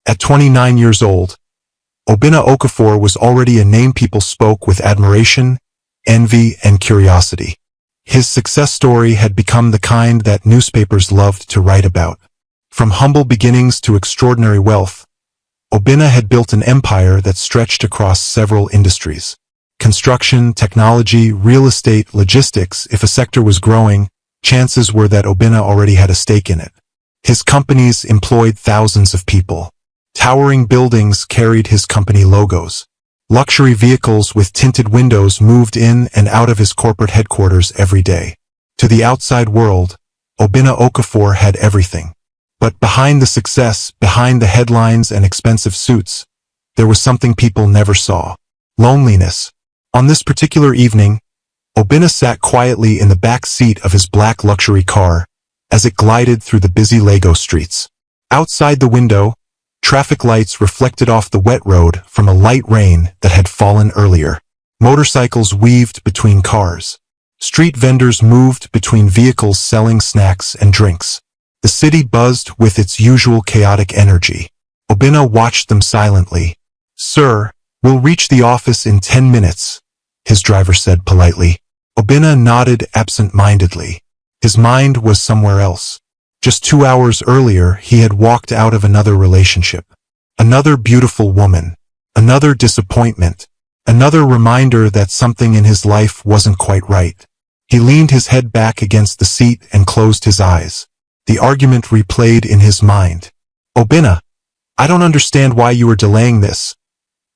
At 29 years old, Obinna Okafor was already a name people spoke with admiration, envy, and curiosity. His success story had become the kind that newspapers loved to write about. From humble beginnings to extraordinary wealth, Obinna had built an empire that stretched across several industries. Construction, technology, real estate, logistics. If a sector was growing, chances were that Obinna already had a stake in it. His companies employed thousands of people. Towering buildings carried his company logos. Luxury vehicles with tinted windows moved in and out of his corporate headquarters every day. To the outside world, Obinna Okafor had everything. But behind the success, behind the headlines and expensive suits, there was something people never saw. Loneliness. On this particular evening, Obinna sat quietly in the back seat of his black luxury car as it glided through the busy Lagos streets. Outside the window, traffic lights reflected off the wet road from a light rain that had fallen earlier. Motorcycles weaved between cars. Street vendors moved between vehicles selling snacks and drinks. The city buzzed with its usual chaotic energy. Obinna watched them silently. "Sir, we'll reach the office in 10 minutes, his driver said politely. Obinna nodded absent-mindedly. His mind was somewhere else. Just 2 hours earlier, he had walked out of another relationship. Another beautiful woman. Another disappointment. Another reminder that something in his life wasn't quite right. He leaned his head back against the seat and closed his eyes. The argument replayed in his mind. "Obinna, I don't understand why you are delaying this,"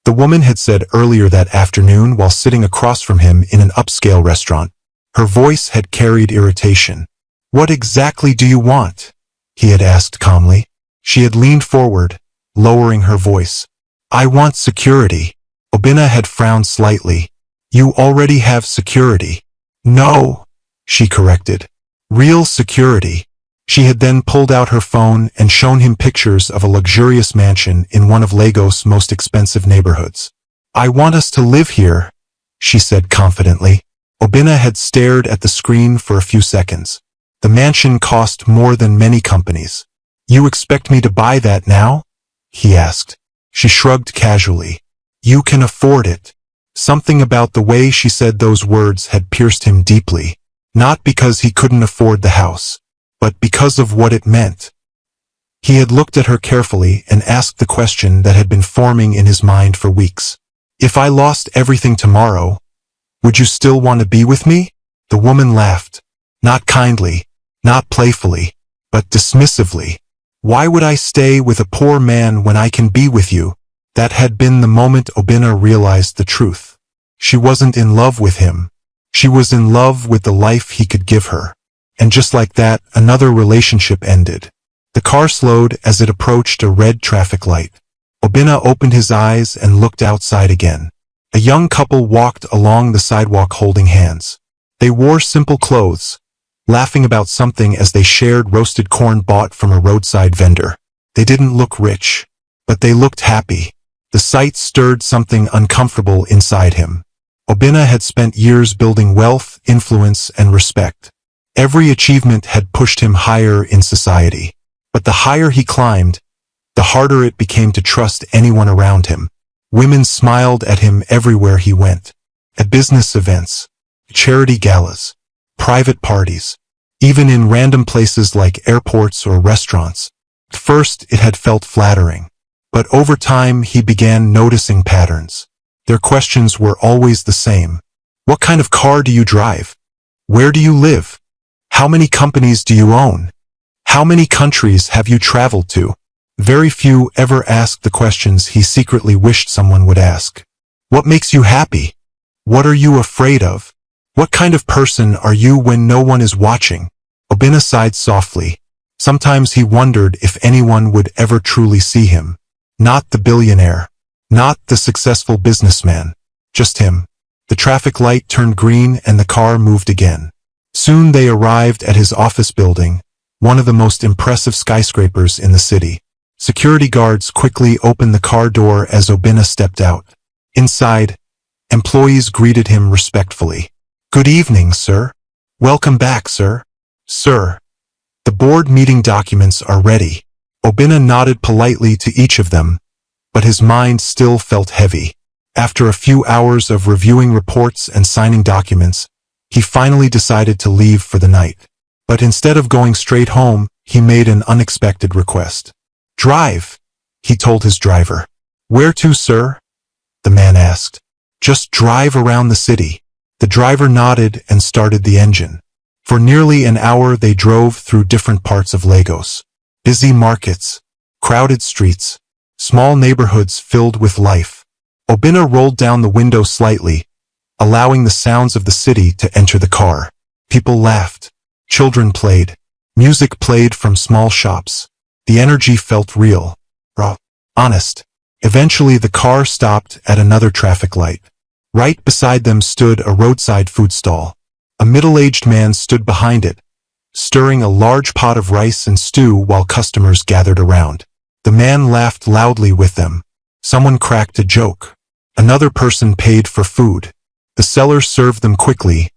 the woman had said earlier that afternoon while sitting across from him in an upscale restaurant. Her voice had carried irritation. "What exactly do you want?" he had asked calmly. She had leaned forward, lowering her voice. "I want security." Obinna had frowned slightly. "You already have security." "No," she corrected. "Real security." She had then pulled out her phone and shown him pictures of a luxurious mansion in one of Lagos' most expensive neighborhoods. "I want us to live here," she said confidently. Obinna had stared at the screen for a few seconds. The mansion cost more than many companies. "You expect me to buy that now?" he asked. She shrugged casually. "You can afford it." Something about the way she said those words had pierced him deeply. Not because he couldn't afford the house, but because of what it meant. He had looked at her carefully and asked the question that had been forming in his mind for weeks. "If I lost everything tomorrow, would you still want to be with me?" The woman laughed. Not kindly, not playfully, but dismissively. "Why would I stay with a poor man when I can be with you?" That had been the moment Obinna realized the truth. She wasn't in love with him. She was in love with the life he could give her. And just like that, another relationship ended. The car slowed as it approached a red traffic light. Obinna opened his eyes and looked outside again. A young couple walked along the sidewalk holding hands. They wore simple clothes, laughing about something as they shared roasted corn bought from a roadside vendor. They didn't look rich, but they looked happy. The sight stirred something uncomfortable inside him. Obinna had spent years building wealth, influence, and respect. Every achievement had pushed him higher in society. But the higher he climbed, the harder it became to trust anyone around him. Women smiled at him everywhere he went. At business events, charity galas, private parties, even in random places like airports or restaurants. At first, it had felt flattering. But over time, he began noticing patterns. Their questions were always the same. What kind of car do you drive? Where do you live? How many companies do you own? How many countries have you traveled to? Very few ever asked the questions he secretly wished someone would ask. What makes you happy? What are you afraid of? What kind of person are you when no one is watching? Obinna sighed softly. Sometimes he wondered if anyone would ever truly see him. Not the billionaire. Not the successful businessman. Just him. The traffic light turned green and the car moved again. Soon they arrived at his office building, one of the most impressive skyscrapers in the city. Security guards quickly opened the car door as Obinna stepped out. Inside, employees greeted him respectfully. "Good evening, sir." "Welcome back, sir." "Sir, the board meeting documents are ready." Obinna nodded politely to each of them, but his mind still felt heavy. After a few hours of reviewing reports and signing documents, he finally decided to leave for the night. But instead of going straight home, he made an unexpected request. "Drive," he told his driver. "Where to, sir?" the man asked. "Just drive around the city." The driver nodded and started the engine. For nearly an hour they drove through different parts of Lagos. Busy markets, crowded streets, small neighborhoods filled with life. Obinna rolled down the window slightly, allowing the sounds of the city to enter the car. People laughed. Children played. Music played from small shops. The energy felt real, raw, honest. Eventually the car stopped at another traffic light. Right beside them stood a roadside food stall. A middle-aged man stood behind it, stirring a large pot of rice and stew while customers gathered around. The man laughed loudly with them. Someone cracked a joke. Another person paid for food. The seller served them quickly,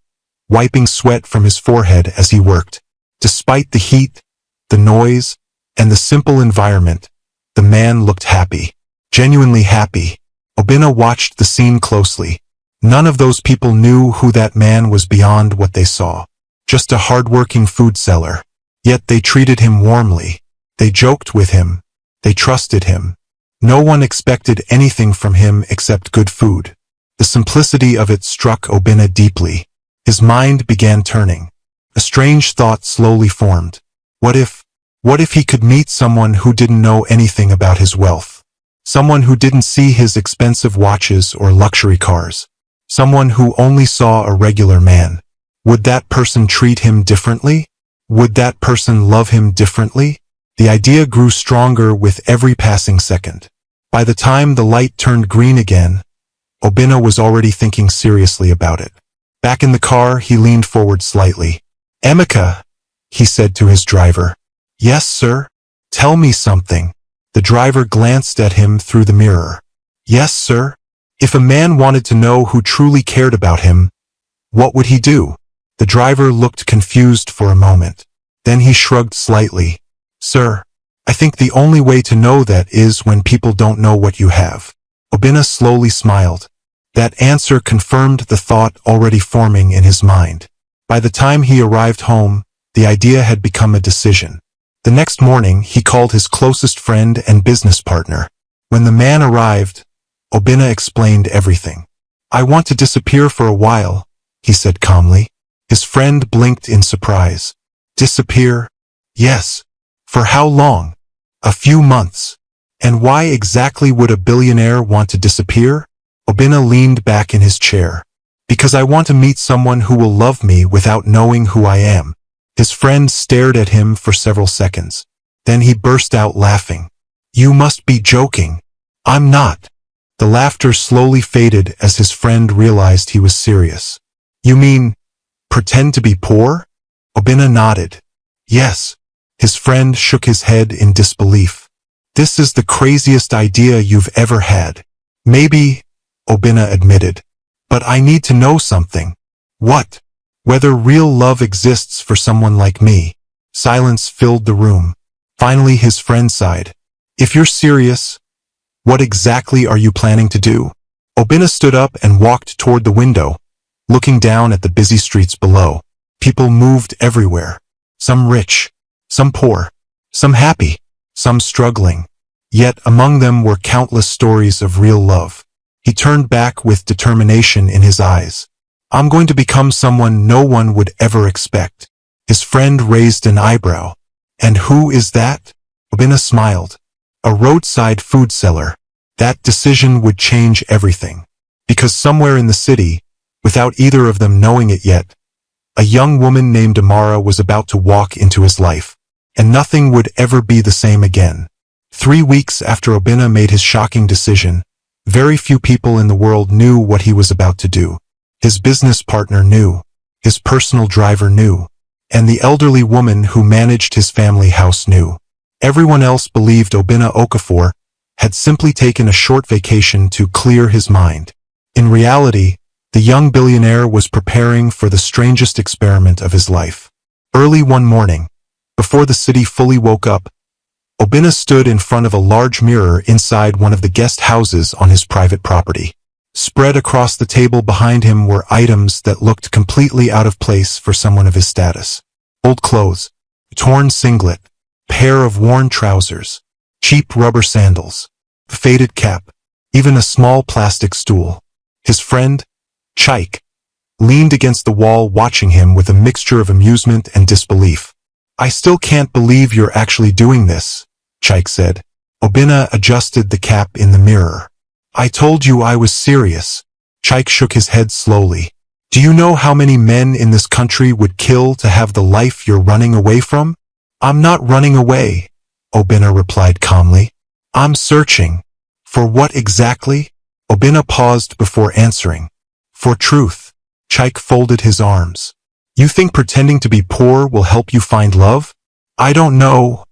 wiping sweat from his forehead as he worked. Despite the heat, the noise, and the simple environment, the man looked happy. Genuinely happy. Obinna watched the scene closely. None of those people knew who that man was beyond what they saw. Just a hard-working food seller. Yet they treated him warmly. They joked with him. They trusted him. No one expected anything from him except good food. The simplicity of it struck Obinna deeply. His mind began turning. A strange thought slowly formed. What if he could meet someone who didn't know anything about his wealth? Someone who didn't see his expensive watches or luxury cars? Someone who only saw a regular man? Would that person treat him differently? Would that person love him differently? The idea grew stronger with every passing second. By the time the light turned green again, Obinna was already thinking seriously about it. Back in the car, he leaned forward slightly. "Emeka," he said to his driver. "Yes, sir? Tell me something." The driver glanced at him through the mirror. "Yes, sir?" If a man wanted to know who truly cared about him, what would he do? The driver looked confused for a moment. Then he shrugged slightly. "Sir, I think the only way to know that is when people don't know what you have." Obinna slowly smiled. That answer confirmed the thought already forming in his mind. By the time he arrived home, the idea had become a decision. The next morning, he called his closest friend and business partner. When the man arrived, Obinna explained everything. "I want to disappear for a while," he said calmly. His friend blinked in surprise. "Disappear?" "Yes." "For how long?" "A few months." "And why exactly would a billionaire want to disappear?" Obinna leaned back in his chair. "Because I want to meet someone who will love me without knowing who I am." His friend stared at him for several seconds. Then he burst out laughing. "You must be joking." "I'm not." The laughter slowly faded as his friend realized he was serious. "You mean, pretend to be poor?" Obinna nodded. "Yes." His friend shook his head in disbelief. "This is the craziest idea you've ever had." "Maybe," Obinna admitted. "But I need to know something." "What?" "Whether real love exists for someone like me." Silence filled the room. Finally his friend sighed. "If you're serious, what exactly are you planning to do?" Obinna stood up and walked toward the window, looking down at the busy streets below. People moved everywhere. Some rich, some poor, some happy, some struggling. Yet among them were countless stories of real love. He turned back with determination in his eyes. "I'm going to become someone no one would ever expect." His friend raised an eyebrow. "And who is that?" Obinna smiled. "A roadside food seller." That decision would change everything. Because somewhere in the city, without either of them knowing it yet, a young woman named Amara was about to walk into his life. And nothing would ever be the same again. 3 weeks after Obinna made his shocking decision, very few people in the world knew what he was about to do. His business partner knew. His personal driver knew. And the elderly woman who managed his family house knew. Everyone else believed Obinna Okafor had simply taken a short vacation to clear his mind. In reality, the young billionaire was preparing for the strangest experiment of his life. Early one morning, before the city fully woke up, Obina stood in front of a large mirror inside one of the guest houses on his private property. Spread across the table behind him were items that looked completely out of place for someone of his status. Old clothes, torn singlet, pair of worn trousers, cheap rubber sandals, faded cap, even a small plastic stool. His friend, Chaik, leaned against the wall watching him with a mixture of amusement and disbelief. "I still can't believe you're actually doing this," Chaik said. Obina adjusted the cap in the mirror. "I told you I was serious." Chaik shook his head slowly. "Do you know how many men in this country would kill to have the life you're running away from?" "I'm not running away," Obina replied calmly. "I'm searching." "For what exactly?" Obina paused before answering. "For truth." Chaik folded his arms. "You think pretending to be poor will help you find love?" "I don't know,"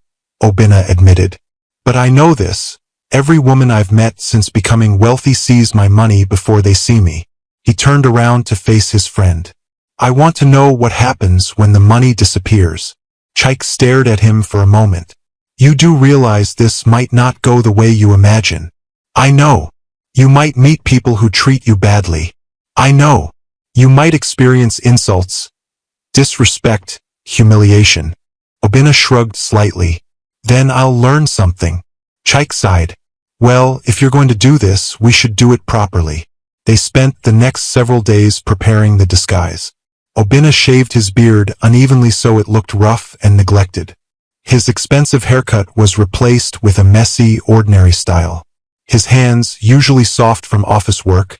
Obina admitted. "But I know this. Every woman I've met since becoming wealthy sees my money before they see me." He turned around to face his friend. "I want to know what happens when the money disappears." Chaik stared at him for a moment. "You do realize this might not go the way you imagine." "I know. You might meet people who treat you badly." "I know. You might experience insults, disrespect, humiliation." Obina shrugged slightly. "Then I'll learn something." Chaik sighed. "Well, if you're going to do this, we should do it properly." They spent the next several days preparing the disguise. Obina shaved his beard unevenly so it looked rough and neglected. His expensive haircut was replaced with a messy, ordinary style. His hands, usually soft from office work,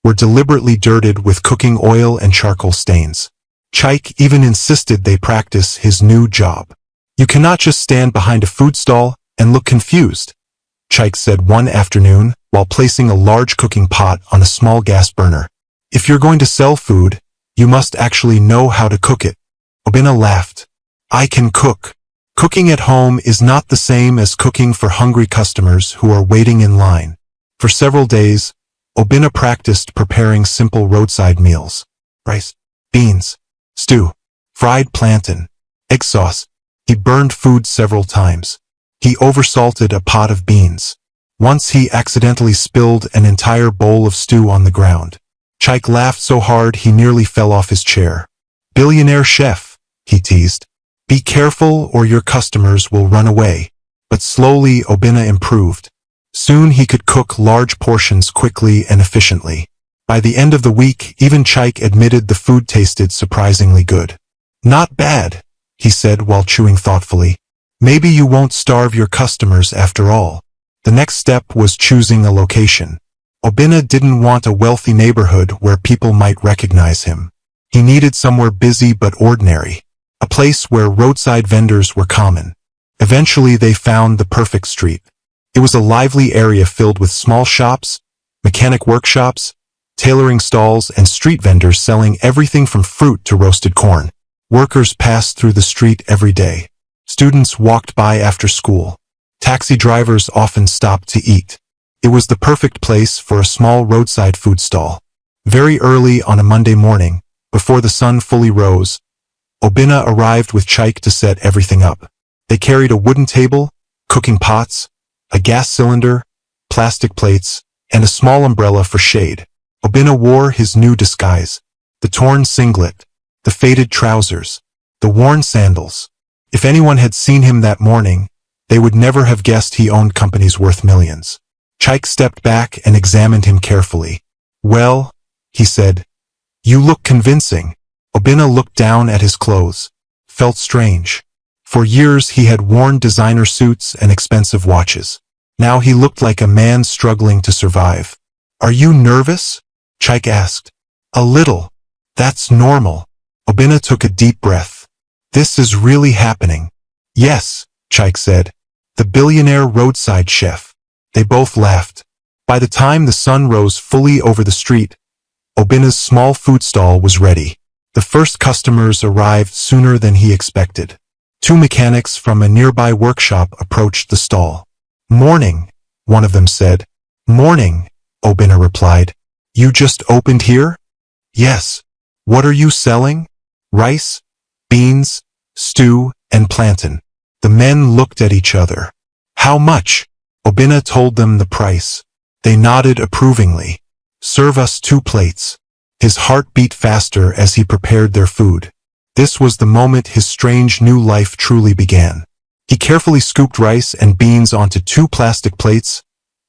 were deliberately dirted with cooking oil and charcoal stains. Chaik even insisted they practice his new job. "You cannot just stand behind a food stall and look confused," Chaik said one afternoon while placing a large cooking pot on a small gas burner. "If you're going to sell food, you must actually know how to cook it." Obina laughed. "I can cook. Cooking at home is not the same as cooking for hungry customers who are waiting in line." For several days, Obina practiced preparing simple roadside meals. Rice, beans, stew, fried plantain, egg sauce. He burned food several times. He oversalted a pot of beans. Once he accidentally spilled an entire bowl of stew on the ground. Chaik laughed so hard he nearly fell off his chair. "Billionaire chef," he teased. "Be careful or your customers will run away." But slowly Obina improved. Soon he could cook large portions quickly and efficiently. By the end of the week, even Chaik admitted the food tasted surprisingly good. "Not bad," he said while chewing thoughtfully. "Maybe you won't starve your customers after all." The next step was choosing a location. Obina didn't want a wealthy neighborhood where people might recognize him. He needed somewhere busy but ordinary, a place where roadside vendors were common. Eventually they found the perfect street. It was a lively area filled with small shops, mechanic workshops, tailoring stalls, and street vendors selling everything from fruit to roasted corn. Workers passed through the street every day. Students walked by after school. Taxi drivers often stopped to eat. It was the perfect place for a small roadside food stall. Very early on a Monday morning, before the sun fully rose, Obina arrived with Chaik to set everything up. They carried a wooden table, cooking pots, a gas cylinder, plastic plates, and a small umbrella for shade. Obina wore his new disguise, the torn singlet, the faded trousers, the worn sandals. If anyone had seen him that morning, they would never have guessed he owned companies worth millions. Chaik stepped back and examined him carefully. "Well," he said, "you look convincing." Obina looked down at his clothes, felt strange. For years he had worn designer suits and expensive watches. Now he looked like a man struggling to survive. "Are you nervous?" Chaik asked. "A little. That's normal." Obina took a deep breath. "This is really happening." "Yes," Chaik said. "The billionaire roadside chef." They both laughed. By the time the sun rose fully over the street, Obina's small food stall was ready. The first customers arrived sooner than he expected. Two mechanics from a nearby workshop approached the stall. "Morning," one of them said. "Morning," Obina replied. "You just opened here?" "Yes." "What are you selling?" "Rice, beans, stew, and plantain." The men looked at each other. How much? Obina told them the price. They nodded approvingly. Serve us 2 plates. His heart beat faster as he prepared their food. This was the moment his strange new life truly began. He carefully scooped rice and beans onto 2 plastic plates,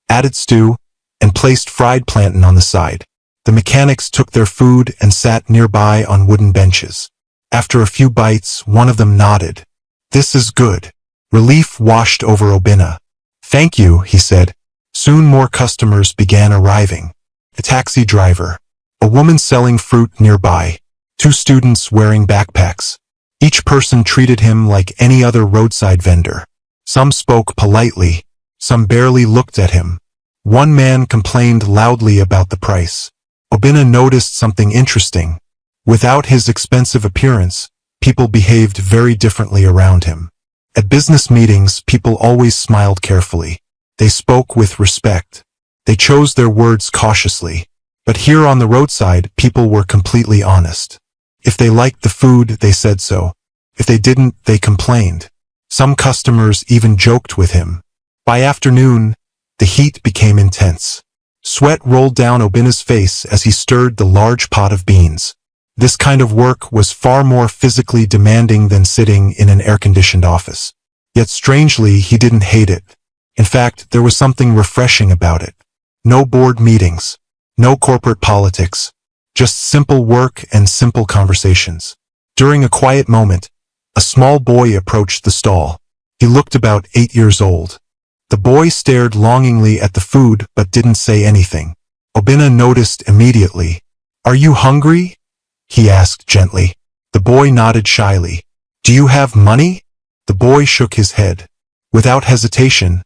added stew, and placed fried plantain on the side. The mechanics took their food and sat nearby on wooden benches. After a few bites, one of them nodded. This is good. Relief washed over Obina. Thank you, he said. Soon more customers began arriving. A taxi driver, a woman selling fruit nearby, 2 students wearing backpacks. Each person treated him like any other roadside vendor. Some spoke politely, some barely looked at him. One man complained loudly about the price. Obina noticed something interesting. Without his expensive appearance, people behaved very differently around him. At business meetings, people always smiled carefully. They spoke with respect. They chose their words cautiously. But here on the roadside, people were completely honest. If they liked the food, they said so. If they didn't, they complained. Some customers even joked with him. By afternoon, the heat became intense. Sweat rolled down Obina's face as he stirred the large pot of beans. This kind of work was far more physically demanding than sitting in an air-conditioned office. Yet strangely, he didn't hate it. In fact, there was something refreshing about it. No board meetings, no corporate politics, just simple work and simple conversations. During a quiet moment, a small boy approached the stall. He looked about 8 years old. The boy stared longingly at the food but didn't say anything. Obina noticed immediately. Are you hungry? He asked gently. The boy nodded shyly. Do you have money? The boy shook his head. Without hesitation,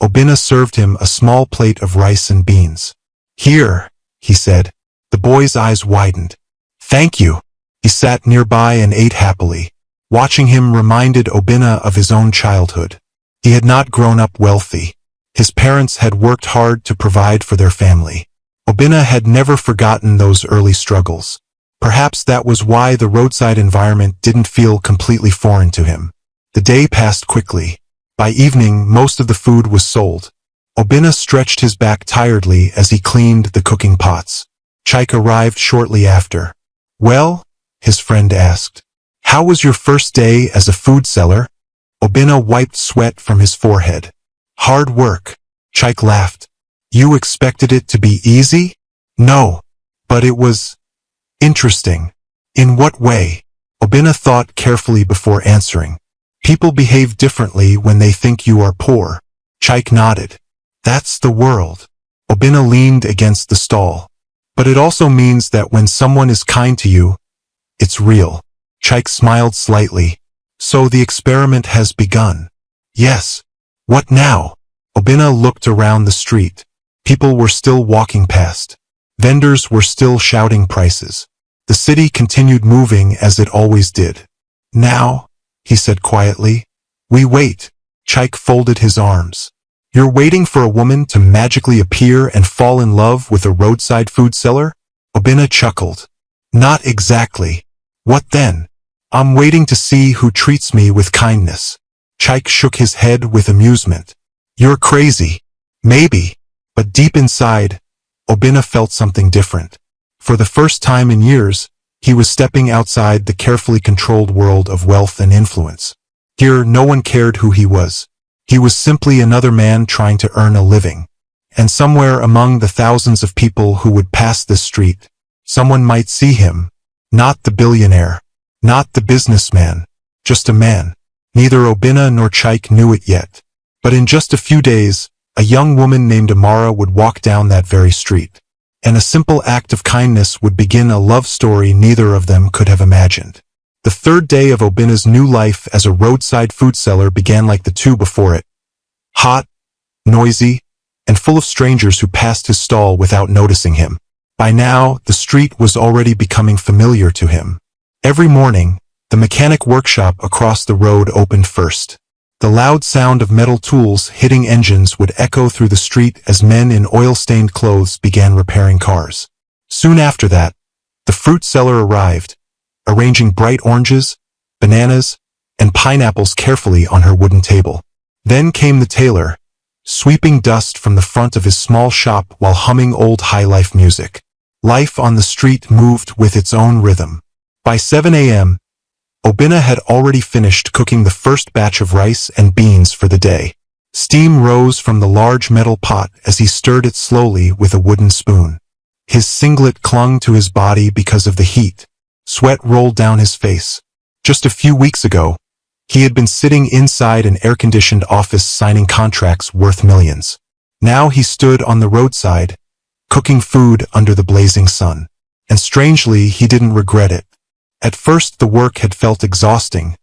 Obina served him a small plate of rice and beans. Here, he said. The boy's eyes widened. Thank you. He sat nearby and ate happily. Watching him reminded Obina of his own childhood. He had not grown up wealthy. His parents had worked hard to provide for their family. Obina had never forgotten those early struggles. Perhaps that was why the roadside environment didn't feel completely foreign to him. The day passed quickly. By evening, most of the food was sold. Obina stretched his back tiredly as he cleaned the cooking pots. Chaik arrived shortly after. Well? His friend asked. How was your first day as a food seller? Obina wiped sweat from his forehead. Hard work. Chaik laughed. You expected it to be easy? No. But it was interesting. In what way? Obina thought carefully before answering. People behave differently when they think you are poor. Chaik nodded. That's the world. Obina leaned against the stall. But it also means that when someone is kind to you, it's real. Chaik smiled slightly. So the experiment has begun. Yes. What now? Obina looked around the street. People were still walking past. Vendors were still shouting prices. The city continued moving as it always did. Now, he said quietly, we wait. Chaik folded his arms. You're waiting for a woman to magically appear and fall in love with a roadside food seller? Obina chuckled. Not exactly. What then? I'm waiting to see who treats me with kindness. Chaik shook his head with amusement. You're crazy. Maybe. But deep inside, Obina felt something different. For the first time in years, he was stepping outside the carefully controlled world of wealth and influence. Here, no one cared who he was. He was simply another man trying to earn a living. And somewhere among the thousands of people who would pass this street, someone might see him. Not the billionaire. Not the businessman. Just a man. Neither Obina nor Chaik knew it yet. But in just a few days, a young woman named Amara would walk down that very street. And a simple act of kindness would begin a love story neither of them could have imagined. The third day of Obina's new life as a roadside food seller began like the two before it. Hot, noisy, and full of strangers who passed his stall without noticing him. By now, the street was already becoming familiar to him. Every morning, the mechanic workshop across the road opened first. The loud sound of metal tools hitting engines would echo through the street as men in oil-stained clothes began repairing cars. Soon after that, the fruit seller arrived, arranging bright oranges, bananas, and pineapples carefully on her wooden table. Then came the tailor, sweeping dust from the front of his small shop while humming old high-life music. Life on the street moved with its own rhythm. By 7 a.m., Obinna had already finished cooking the first batch of rice and beans for the day. Steam rose from the large metal pot as he stirred it slowly with a wooden spoon. His singlet clung to his body because of the heat. Sweat rolled down his face. Just a few weeks ago, he had been sitting inside an air-conditioned office signing contracts worth millions. Now he stood on the roadside, cooking food under the blazing sun. And strangely, he didn't regret it. At first the work had felt exhausting,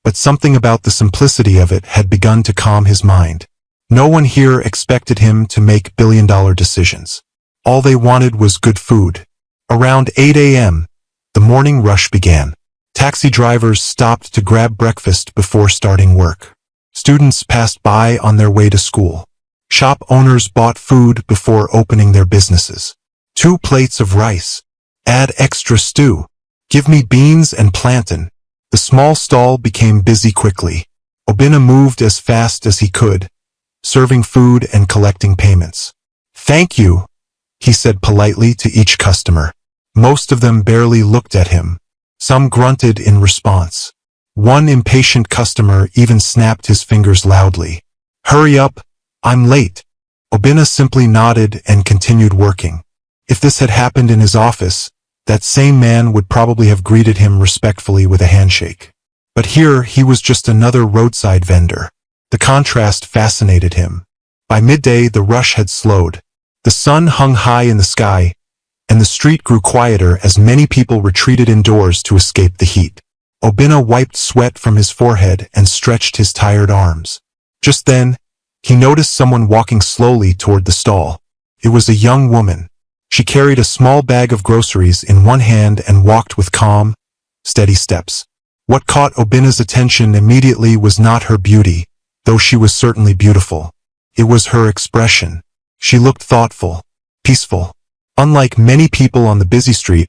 but something about the simplicity of it had begun to calm his mind. No one here expected him to make billion-dollar decisions. All they wanted was good food. Around 8 a.m., the morning rush began. Taxi drivers stopped to grab breakfast before starting work. Students passed by on their way to school. Shop owners bought food before opening their businesses. 2 plates of rice. Add extra stew. Give me beans and plantain. The small stall became busy quickly. Obinna moved as fast as he could, serving food and collecting payments. "Thank you," he said politely to each customer. Most of them barely looked at him. Some grunted in response. One impatient customer even snapped his fingers loudly. "Hurry up, I'm late." Obinna simply nodded and continued working. If this had happened in his office, that same man would probably have greeted him respectfully with a handshake. But here he was just another roadside vendor. The contrast fascinated him. By midday the rush had slowed. The sun hung high in the sky, and the street grew quieter as many people retreated indoors to escape the heat. Obinna wiped sweat from his forehead and stretched his tired arms. Just then, he noticed someone walking slowly toward the stall. It was a young woman. She carried a small bag of groceries in one hand and walked with calm, steady steps. What caught Obinna's attention immediately was not her beauty, though she was certainly beautiful. It was her expression. She looked thoughtful, peaceful. Unlike many people on the busy street,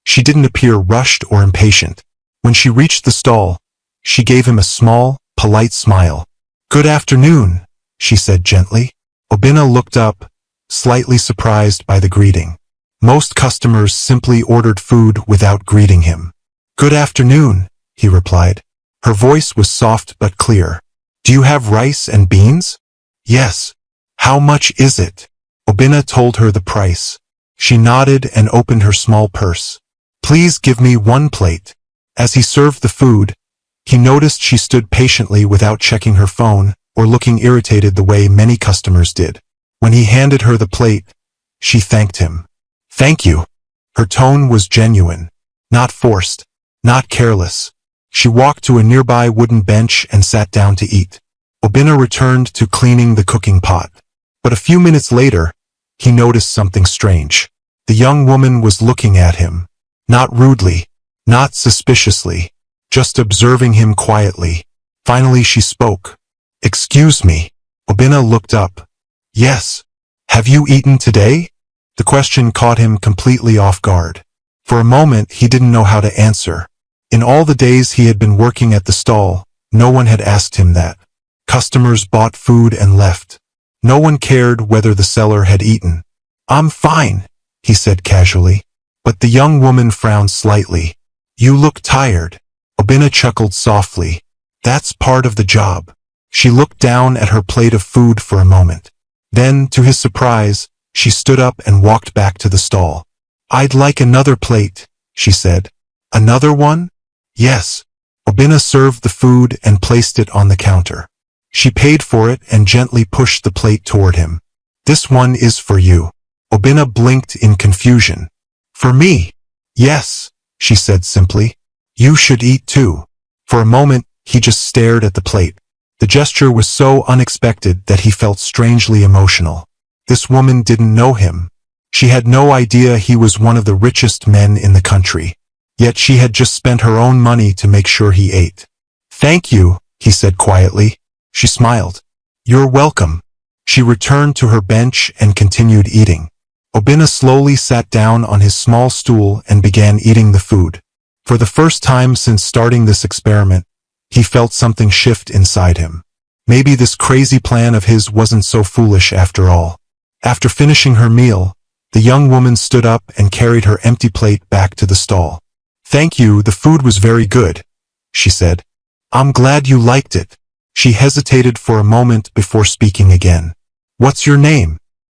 she didn't appear rushed or impatient. When she reached the stall, she gave him a small, polite smile. "Good afternoon," she said gently. Obinna looked up, slightly surprised by the greeting. Most customers simply ordered food without greeting him. "Good afternoon," he replied. Her voice was soft but clear. "Do you have rice and beans?" "Yes." "How much is it?" Obinna told her the price. She nodded and opened her small purse. "Please give me 1 plate." As he served the food, he noticed she stood patiently without checking her phone or looking irritated the way many customers did. When he handed her the plate, she thanked him. "Thank you." Her tone was genuine, not forced, not careless. She walked to a nearby wooden bench and sat down to eat. Obinna returned to cleaning the cooking pot. But a few minutes later, he noticed something strange. The young woman was looking at him. Not rudely, not suspiciously, just observing him quietly. Finally she spoke. "Excuse me." Obinna looked up. "Yes. Have you eaten today?" The question caught him completely off guard. For a moment he didn't know how to answer. In all the days he had been working at the stall, no one had asked him that. Customers bought food and left. No one cared whether the seller had eaten. "I'm fine," he said casually. But the young woman frowned slightly. "You look tired." Obinna chuckled softly. "That's part of the job." She looked down at her plate of food for a moment. Then, to his surprise, she stood up and walked back to the stall. "I'd like another plate," she said. "Another one?" "Yes." Obinna served the food and placed it on the counter. She paid for it and gently pushed the plate toward him. "This one is for you." Obinna blinked in confusion. "For me?" "Yes," she said simply. "You should eat too." For a moment, he just stared at the plate. The gesture was so unexpected that he felt strangely emotional. This woman didn't know him. She had no idea he was one of the richest men in the country. Yet she had just spent her own money to make sure he ate. "Thank you," he said quietly. She smiled. "You're welcome." She returned to her bench and continued eating. Obinna slowly sat down on his small stool and began eating the food. For the first time since starting this experiment, he felt something shift inside him. Maybe this crazy plan of his wasn't so foolish after all. After finishing her meal, the young woman stood up and carried her empty plate back to the stall. "Thank you, the food was very good," she said. "I'm glad you liked it." She hesitated for a moment before speaking again. "What's your name?"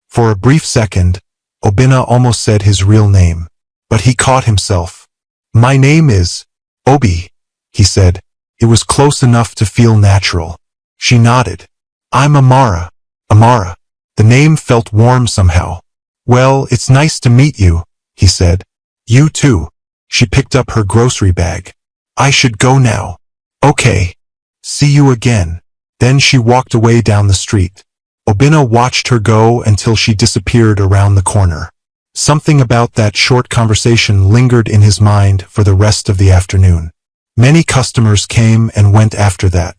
For a brief second, Obinna almost said his real name, but he caught himself. "My name is Obi," he said. It was close enough to feel natural. She nodded. "I'm Amara." Amara. The name felt warm somehow. "Well, it's nice to meet you," he said. "You too." She picked up her grocery bag. "I should go now." "Okay. See you again." Then she walked away down the street. Obinna watched her go until she disappeared around the corner. Something about that short conversation lingered in his mind for the rest of the afternoon. Many customers came and went after that,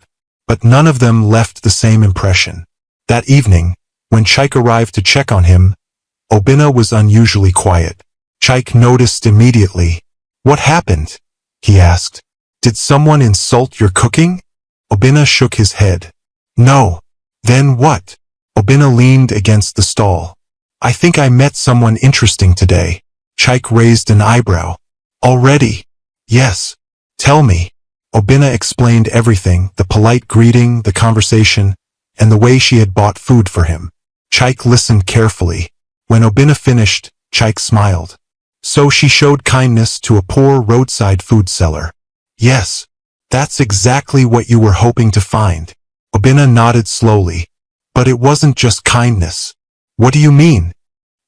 but none of them left the same impression. That evening, when Chaik arrived to check on him, Obinna was unusually quiet. Chaik noticed immediately. "What happened?" he asked. "Did someone insult your cooking?" Obinna shook his head. "No." "Then what?" Obinna leaned against the stall. "I think I met someone interesting today." Chaik raised an eyebrow. "Already?" "Yes." "Tell me." Obinna explained everything, the polite greeting, the conversation, and the way she had bought food for him. Chaik listened carefully. When Obinna finished, Chaik smiled. "So she showed kindness to a poor roadside food seller." "Yes. That's exactly what you were hoping to find." Obinna nodded slowly. "But it wasn't just kindness." "What do you mean?"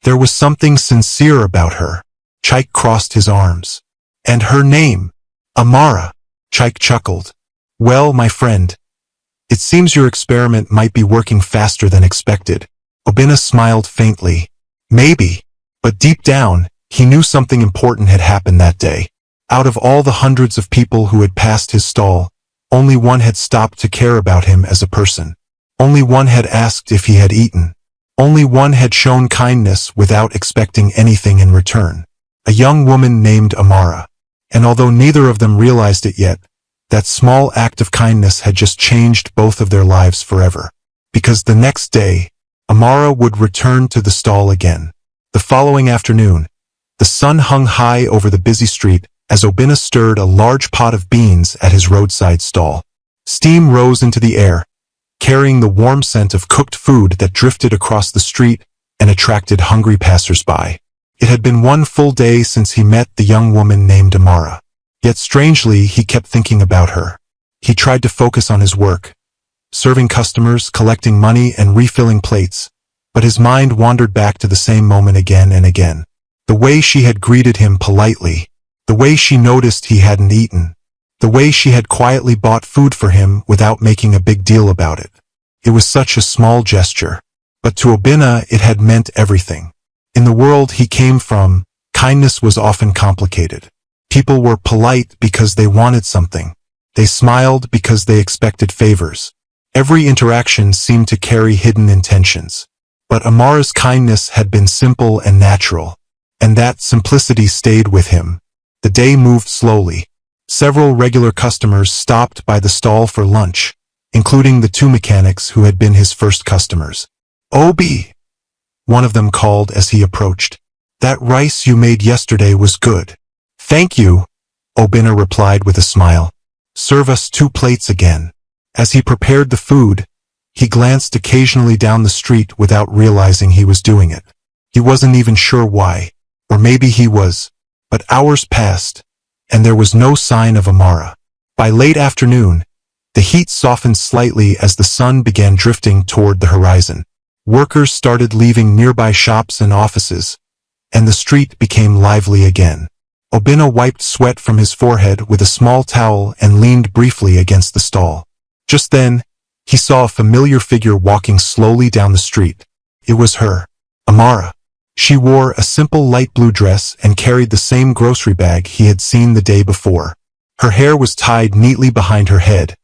"There was something sincere about her." Chaik crossed his arms. "And her name?" "Amara." Chaik chuckled. "Well, my friend, it seems your experiment might be working faster than expected." Obinna smiled faintly. "Maybe." But deep down, he knew something important had happened that day. Out of all the hundreds of people who had passed his stall, only one had stopped to care about him as a person. Only one had asked if he had eaten. Only one had shown kindness without expecting anything in return. A young woman named Amara. And although neither of them realized it yet, that small act of kindness had just changed both of their lives forever. Because the next day, Amara would return to the stall again. The following afternoon, the sun hung high over the busy street as Obinna stirred a large pot of beans at his roadside stall. Steam rose into the air, carrying the warm scent of cooked food that drifted across the street and attracted hungry passers-by. It had been one full day since he met the young woman named Amara. Yet strangely, he kept thinking about her. He tried to focus on his work, serving customers, collecting money, and refilling plates, but his mind wandered back to the same moment again and again. The way she had greeted him politely, the way she noticed he hadn't eaten, the way she had quietly bought food for him without making a big deal about it. It was such a small gesture, but to Obinna it had meant everything. In the world he came from, kindness was often complicated. People were polite because they wanted something. They smiled because they expected favors. Every interaction seemed to carry hidden intentions. But Amara's kindness had been simple and natural, and that simplicity stayed with him. The day moved slowly. Several regular customers stopped by the stall for lunch, including the two mechanics who had been his first customers. "Obi," one of them called as he approached. "That rice you made yesterday was good." "Thank you," Obinna replied with a smile. "Serve us 2 plates again." As he prepared the food, he glanced occasionally down the street without realizing he was doing it. He wasn't even sure why, or maybe he was. But hours passed, and there was no sign of Amara. By late afternoon, the heat softened slightly as the sun began drifting toward the horizon. Workers started leaving nearby shops and offices, and the street became lively again. Obinna wiped sweat from his forehead with a small towel and leaned briefly against the stall. Just then, he saw a familiar figure walking slowly down the street. It was her, Amara. She wore a simple light blue dress and carried the same grocery bag he had seen the day before. Her hair was tied neatly behind her head,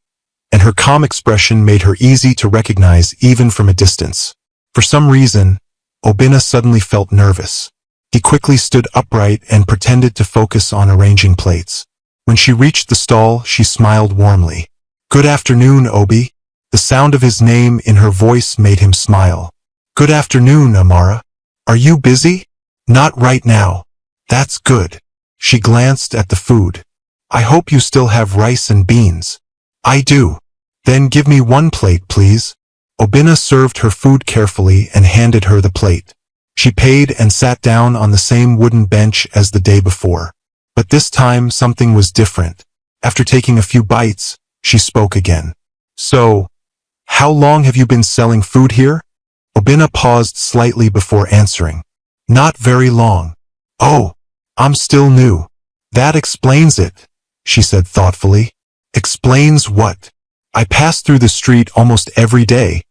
and her calm expression made her easy to recognize even from a distance. For some reason, Obinna suddenly felt nervous. He quickly stood upright and pretended to focus on arranging plates. When she reached the stall, she smiled warmly. "Good afternoon, Obi." The sound of his name in her voice made him smile. Good afternoon, Amara. Are you busy? Not right now. That's good. She glanced at the food. I hope you still have rice and beans. I do. Then give me one plate, please. Obinna served her food carefully and handed her the plate. She paid and sat down on the same wooden bench as the day before. But this time something was different. After taking a few bites, she spoke again. So, how long have you been selling food here? Obinna paused slightly before answering. Not very long. Oh, I'm still new. That explains it, she said thoughtfully. Explains what? I pass through the street almost every day,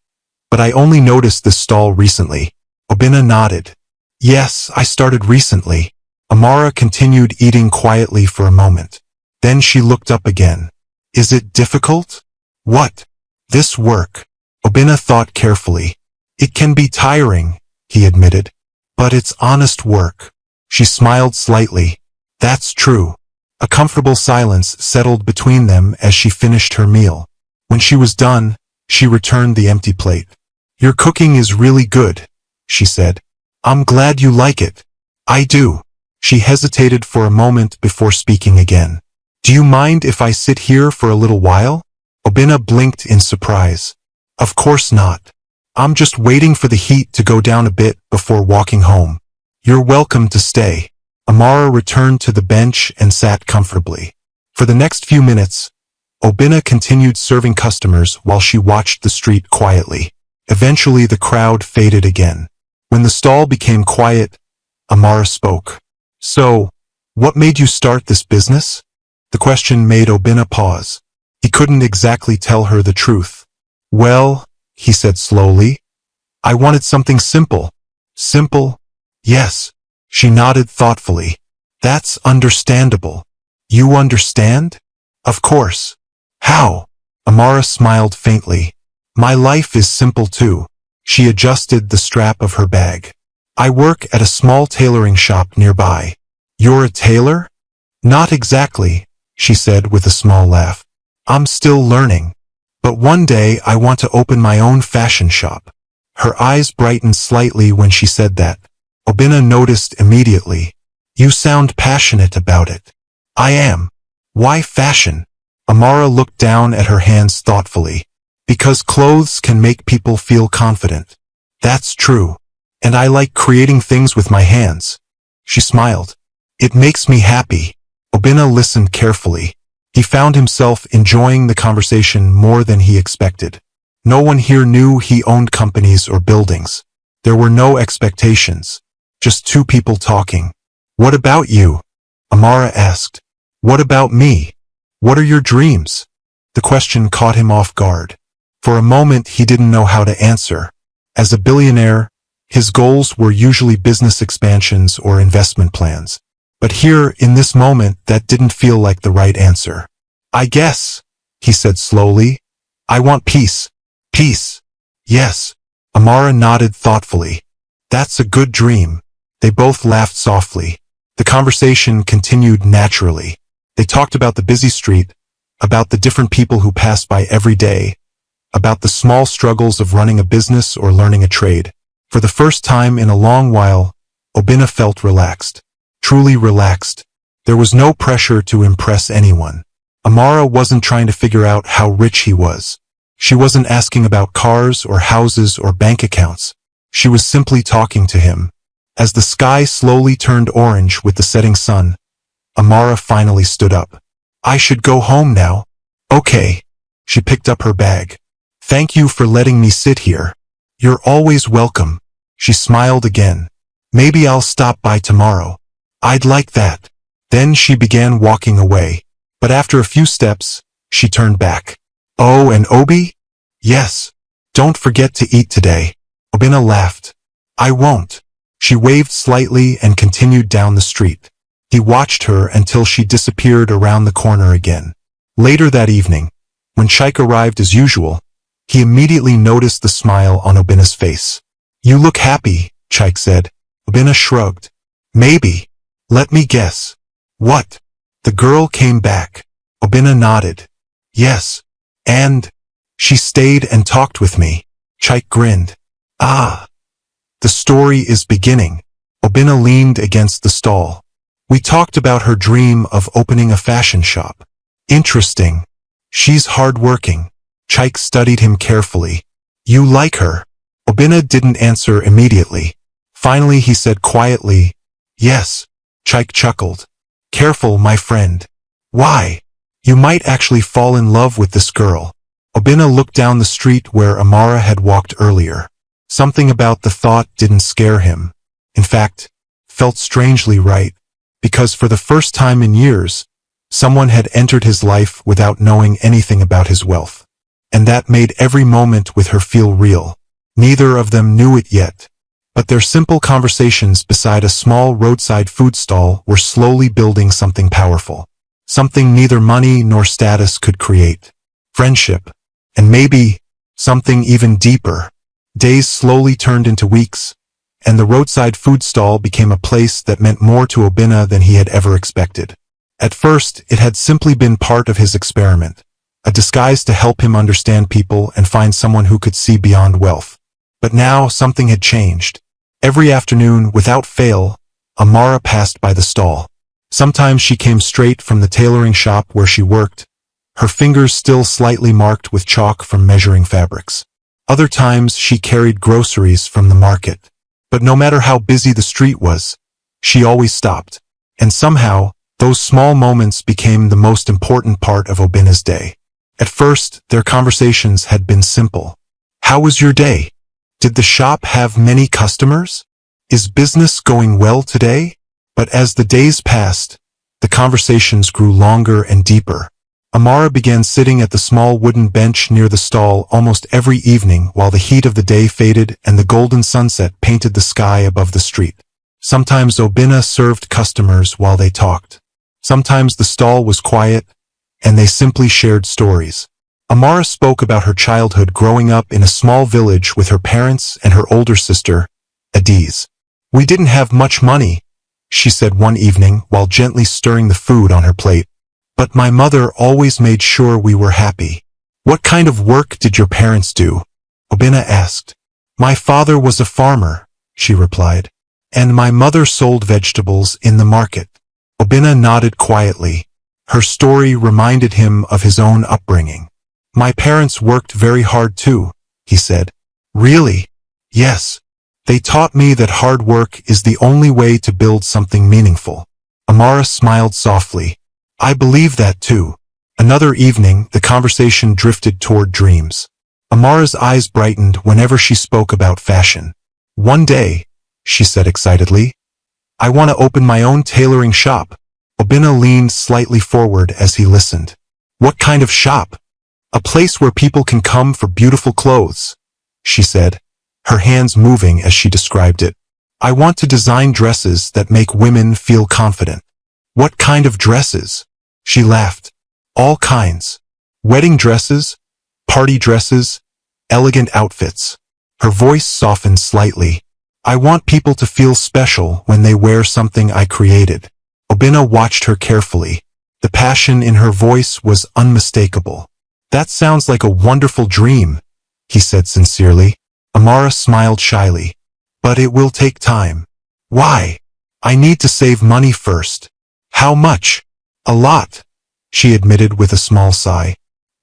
but I only noticed this stall recently. Obinna nodded. Yes, I started recently. Amara continued eating quietly for a moment. Then she looked up again. Is it difficult? What? This work. Obinna thought carefully. It can be tiring, he admitted. But it's honest work. She smiled slightly. That's true. A comfortable silence settled between them as she finished her meal. When she was done, she returned the empty plate. Your cooking is really good, she said. I'm glad you like it. I do. She hesitated for a moment before speaking again. Do you mind if I sit here for a little while? Obinna blinked in surprise. Of course not. I'm just waiting for the heat to go down a bit before walking home. You're welcome to stay. Amara returned to the bench and sat comfortably. For the next few minutes, Obinna continued serving customers while she watched the street quietly. Eventually the crowd faded again. When the stall became quiet, Amara spoke. So, what made you start this business? The question made Obinna pause. He couldn't exactly tell her the truth. Well, he said slowly, I wanted something simple. Simple? Yes. She nodded thoughtfully. That's understandable. You understand? Of course. How? Amara smiled faintly. My life is simple too. She adjusted the strap of her bag. I work at a small tailoring shop nearby. You're a tailor? Not exactly, she said with a small laugh. I'm still learning. But one day I want to open my own fashion shop. Her eyes brightened slightly when she said that. Obinna noticed immediately. You sound passionate about it. I am. Why fashion? Amara looked down at her hands thoughtfully. Because clothes can make people feel confident. That's true. And I like creating things with my hands. She smiled. It makes me happy. Obinna listened carefully. He found himself enjoying the conversation more than he expected. No one here knew he owned companies or buildings. There were no expectations. Just two people talking. What about you? Amara asked. What about me? What are your dreams? The question caught him off guard. For a moment he didn't know how to answer. As a billionaire, his goals were usually business expansions or investment plans. But here, in this moment, that didn't feel like the right answer. I guess, he said slowly, I want peace. Peace. Yes. Amara nodded thoughtfully. That's a good dream. They both laughed softly. The conversation continued naturally. They talked about the busy street, about the different people who passed by every day, about the small struggles of running a business or learning a trade. For the first time in a long while, Obinna felt relaxed. Truly relaxed. There was no pressure to impress anyone. Amara wasn't trying to figure out how rich he was. She wasn't asking about cars or houses or bank accounts. She was simply talking to him. As the sky slowly turned orange with the setting sun, Amara finally stood up. I should go home now. Okay. She picked up her bag. Thank you for letting me sit here. You're always welcome. She smiled again. Maybe I'll stop by tomorrow. I'd like that. Then she began walking away. But after a few steps, she turned back. Oh, and Obi? Yes. Don't forget to eat today. Obinna laughed. I won't. She waved slightly and continued down the street. He watched her until she disappeared around the corner again. Later that evening, when Shaikh arrived as usual, he immediately noticed the smile on Obinna's face. You look happy, Shaikh said. Obinna shrugged. Maybe. Let me guess. What? The girl came back. Obinna nodded. Yes. And? She stayed and talked with me. Chike grinned. Ah, the story is beginning. Obina leaned against the stall. We talked about her dream of opening a fashion shop. Interesting. She's hardworking. Chike studied him carefully. You like her? Obina didn't answer immediately. Finally he said quietly, yes. Chike chuckled. Careful, my friend. Why? You might actually fall in love with this girl. Obina looked down the street where Amara had walked earlier. Something about the thought didn't scare him. In fact, felt strangely right, because for the first time in years, someone had entered his life without knowing anything about his wealth. And that made every moment with her feel real. Neither of them knew it yet, but their simple conversations beside a small roadside food stall were slowly building something powerful. Something neither money nor status could create. Friendship. And maybe something even deeper. Days slowly turned into weeks, and the roadside food stall became a place that meant more to Obina than he had ever expected. At first, it had simply been part of his experiment, a disguise to help him understand people and find someone who could see beyond wealth. But now something had changed. Every afternoon, without fail, Amara passed by the stall. Sometimes she came straight from the tailoring shop where she worked, her fingers still slightly marked with chalk from measuring fabrics. Other times she carried groceries from the market. But no matter how busy the street was, she always stopped. And somehow, those small moments became the most important part of Obina's day. At first, their conversations had been simple. How was your day? Did the shop have many customers? Is business going well today? But as the days passed, the conversations grew longer and deeper. Amara began sitting at the small wooden bench near the stall almost every evening while the heat of the day faded and the golden sunset painted the sky above the street. Sometimes Obina served customers while they talked. Sometimes the stall was quiet, and they simply shared stories. Amara spoke about her childhood growing up in a small village with her parents and her older sister, Adiz. We didn't have much money, she said one evening while gently stirring the food on her plate. But my mother always made sure we were happy. What kind of work did your parents do? Obina asked. My father was a farmer, she replied, and my mother sold vegetables in the market. Obina nodded quietly. Her story reminded him of his own upbringing. My parents worked very hard too, he said. Really? Yes. They taught me that hard work is the only way to build something meaningful. Amara smiled softly. I believe that too. Another evening, the conversation drifted toward dreams. Amara's eyes brightened whenever she spoke about fashion. One day, she said excitedly, I want to open my own tailoring shop. Obina leaned slightly forward as he listened. What kind of shop? A place where people can come for beautiful clothes, she said, her hands moving as she described it. I want to design dresses that make women feel confident. What kind of dresses? She laughed. All kinds. Wedding dresses, party dresses, elegant outfits. Her voice softened slightly. I want people to feel special when they wear something I created. Obina watched her carefully. The passion in her voice was unmistakable. That sounds like a wonderful dream, he said sincerely. Amara smiled shyly. But it will take time. Why? I need to save money first. How much? A lot, she admitted with a small sigh.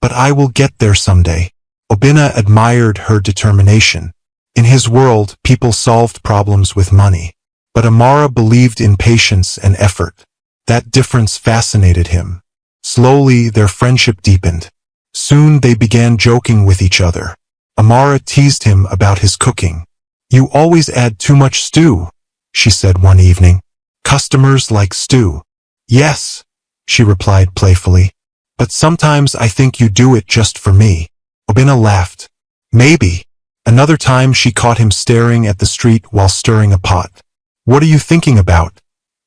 But I will get there someday. Obina admired her determination. In his world, people solved problems with money. But Amara believed in patience and effort. That difference fascinated him. Slowly, their friendship deepened. Soon they began joking with each other. Amara teased him about his cooking. You always add too much stew, she said one evening. Customers like stew. Yes, she replied playfully. But sometimes I think you do it just for me. Obina laughed. Maybe. Another time she caught him staring at the street while stirring a pot. What are you thinking about?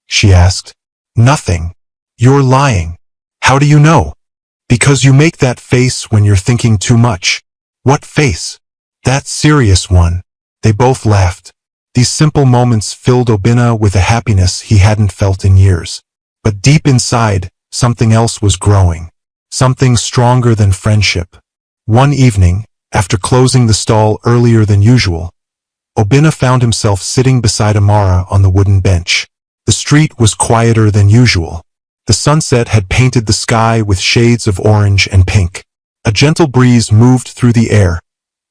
She asked. Nothing. You're lying. How do you know? Because you make that face when you're thinking too much. What face? That serious one. They both laughed. These simple moments filled Obina with a happiness he hadn't felt in years. But deep inside, something else was growing. Something stronger than friendship. One evening, after closing the stall earlier than usual, Obinna found himself sitting beside Amara on the wooden bench. The street was quieter than usual. The sunset had painted the sky with shades of orange and pink. A gentle breeze moved through the air,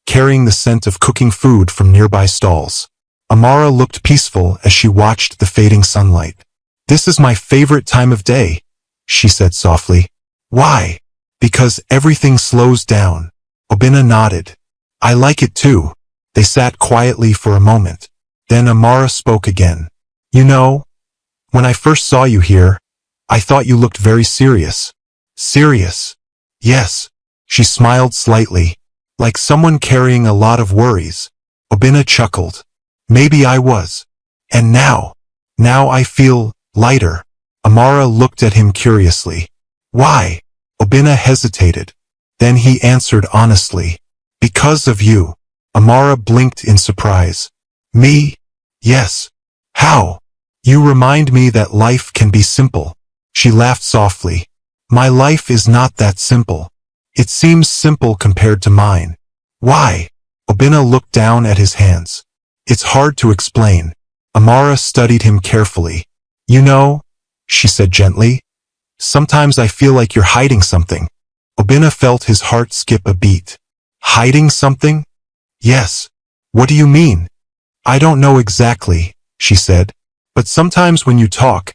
carrying the scent of cooking food from nearby stalls. Amara looked peaceful as she watched the fading sunlight. "This is my favorite time of day," she said softly. "Why?" "Because everything slows down." Obinna nodded. "I like it too." They sat quietly for a moment. Then Amara spoke again. "You know, when I first saw you here, I thought you looked very serious." "Serious?" "Yes." She smiled slightly, like someone carrying a lot of worries. Obinna chuckled. "Maybe I was. And now I feel lighter." Amara looked at him curiously. "Why?" Obinna hesitated. Then he answered honestly. "Because of you." Amara blinked in surprise. "Me?" "Yes." "How?" "You remind me that life can be simple." She laughed softly. "My life is not that simple. It seems simple compared to mine." "Why?" Obinna looked down at his hands. "It's hard to explain." Amara studied him carefully. "You know," she said gently, "sometimes I feel like you're hiding something." Obinna felt his heart skip a beat. "Hiding something?" "Yes." "What do you mean?" "I don't know exactly," she said, "but sometimes when you talk,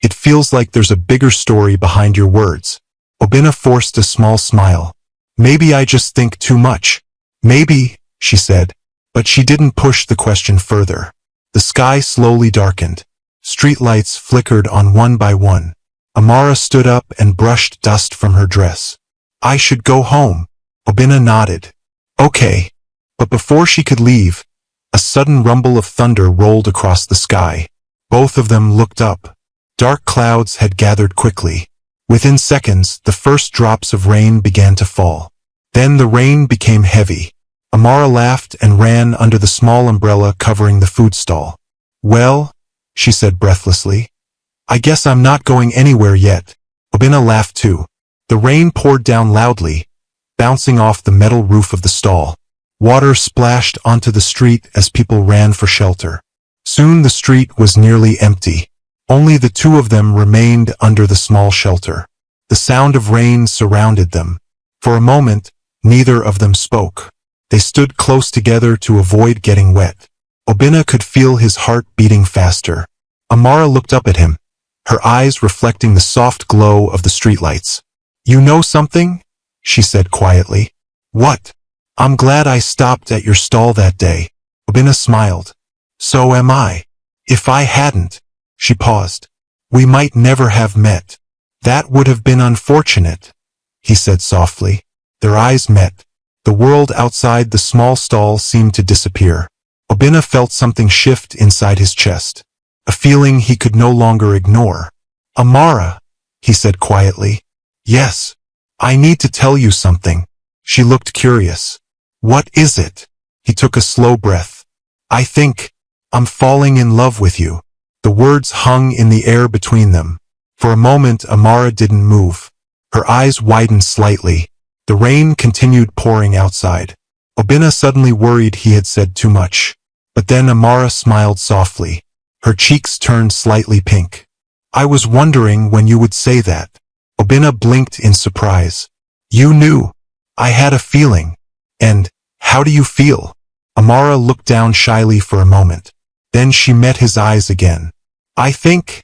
it feels like there's a bigger story behind your words." Obinna forced a small smile. "Maybe I just think too much." "Maybe," she said, but she didn't push the question further. The sky slowly darkened. Streetlights flickered on one by one. Amara stood up and brushed dust from her dress. "I should go home." Obinna nodded. "Okay." But before she could leave, a sudden rumble of thunder rolled across the sky. Both of them looked up. Dark clouds had gathered quickly. Within seconds, the first drops of rain began to fall. Then the rain became heavy. Amara laughed and ran under the small umbrella covering the food stall. "Well," she said breathlessly, "I guess I'm not going anywhere yet." Obinna laughed too. The rain poured down loudly, bouncing off the metal roof of the stall. Water splashed onto the street as people ran for shelter. Soon the street was nearly empty. Only the two of them remained under the small shelter. The sound of rain surrounded them. For a moment, neither of them spoke. They stood close together to avoid getting wet. Obinna could feel his heart beating faster. Amara looked up at him, her eyes reflecting the soft glow of the streetlights. "You know something?" she said quietly. "What?" "I'm glad I stopped at your stall that day." Obinna smiled. "So am I. If I hadn't," she paused, "we might never have met." "That would have been unfortunate," he said softly. Their eyes met. The world outside the small stall seemed to disappear. Obinna felt something shift inside his chest, a feeling he could no longer ignore. "Amara," he said quietly. "Yes. I need to tell you something." She looked curious. "What is it?" He took a slow breath. "I think I'm falling in love with you." The words hung in the air between them. For a moment Amara didn't move. Her eyes widened slightly. The rain continued pouring outside. Obinna suddenly worried he had said too much. But then Amara smiled softly. Her cheeks turned slightly pink. "I was wondering when you would say that." Obinna blinked in surprise. "You knew." "I had a feeling." "And how do you feel?" Amara looked down shyly for a moment. Then she met his eyes again. "I think,"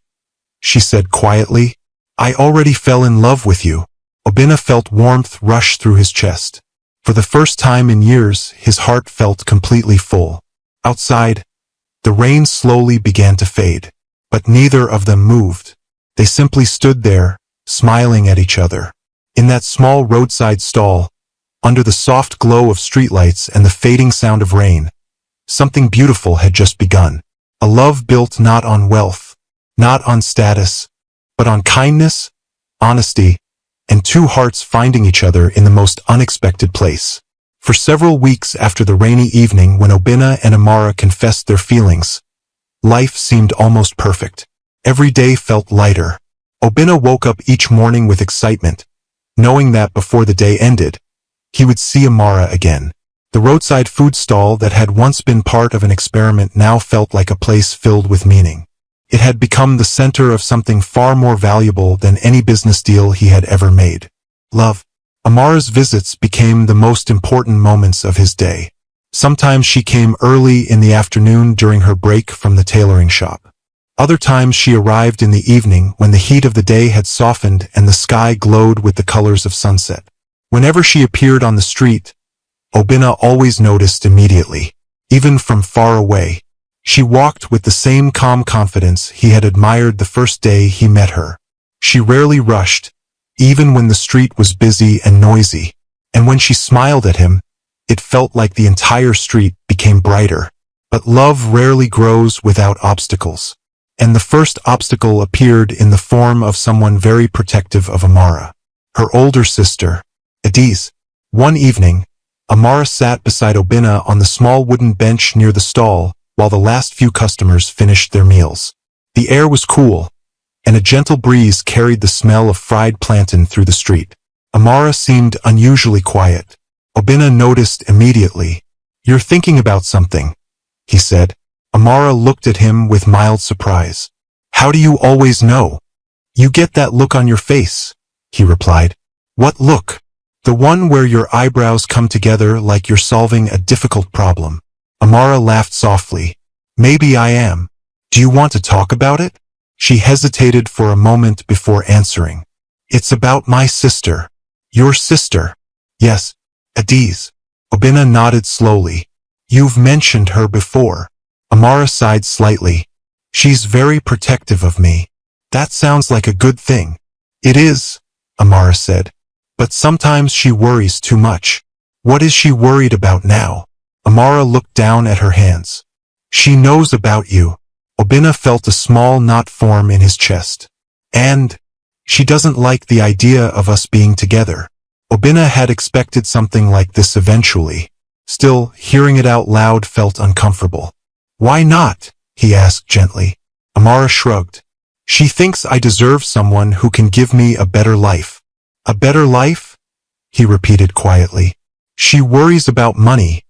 she said quietly, "I already fell in love with you." Obinna felt warmth rush through his chest. For the first time in years, his heart felt completely full. Outside, the rain slowly began to fade. But neither of them moved. They simply stood there, smiling at each other. In that small roadside stall, under the soft glow of streetlights and the fading sound of rain, something beautiful had just begun. A love built not on wealth, not on status, but on kindness, honesty, and two hearts finding each other in the most unexpected place. For several weeks after the rainy evening when Obinna and Amara confessed their feelings, life seemed almost perfect. Every day felt lighter. Obinna woke up each morning with excitement, knowing that before the day ended, he would see Amara again. The roadside food stall that had once been part of an experiment now felt like a place filled with meaning. It had become the center of something far more valuable than any business deal he had ever made. Love. Amara's visits became the most important moments of his day. Sometimes she came early in the afternoon during her break from the tailoring shop. Other times she arrived in the evening when the heat of the day had softened and the sky glowed with the colors of sunset. Whenever she appeared on the street, Obinna always noticed immediately, even from far away. She walked with the same calm confidence he had admired the first day he met her. She rarely rushed, even when the street was busy and noisy, and when she smiled at him, it felt like the entire street became brighter. But love rarely grows without obstacles. And the first obstacle appeared in the form of someone very protective of Amara. Her older sister, Adiz. One evening, Amara sat beside Obinna on the small wooden bench near the stall while the last few customers finished their meals. The air was cool, and a gentle breeze carried the smell of fried plantain through the street. Amara seemed unusually quiet. Obinna noticed immediately. "You're thinking about something," he said. Amara looked at him with mild surprise. "How do you always know?" "You get that look on your face," he replied. "What look?" "The one where your eyebrows come together like you're solving a difficult problem." Amara laughed softly. "Maybe I am. Do you want to talk about it?" She hesitated for a moment before answering. "It's about my sister." "Your sister?" "Yes, Adiz." Obinna nodded slowly. "You've mentioned her before." Amara sighed slightly. "She's very protective of me." "That sounds like a good thing." "It is," Amara said. "But sometimes she worries too much." "What is she worried about now?" Amara looked down at her hands. "She knows about you." Obinna felt a small knot form in his chest. "And she doesn't like the idea of us being together." Obinna had expected something like this eventually. Still, hearing it out loud felt uncomfortable. "Why not?" he asked gently. Amara shrugged. "She thinks I deserve someone who can give me a better life." "A better life?" he repeated quietly. "She worries about money,"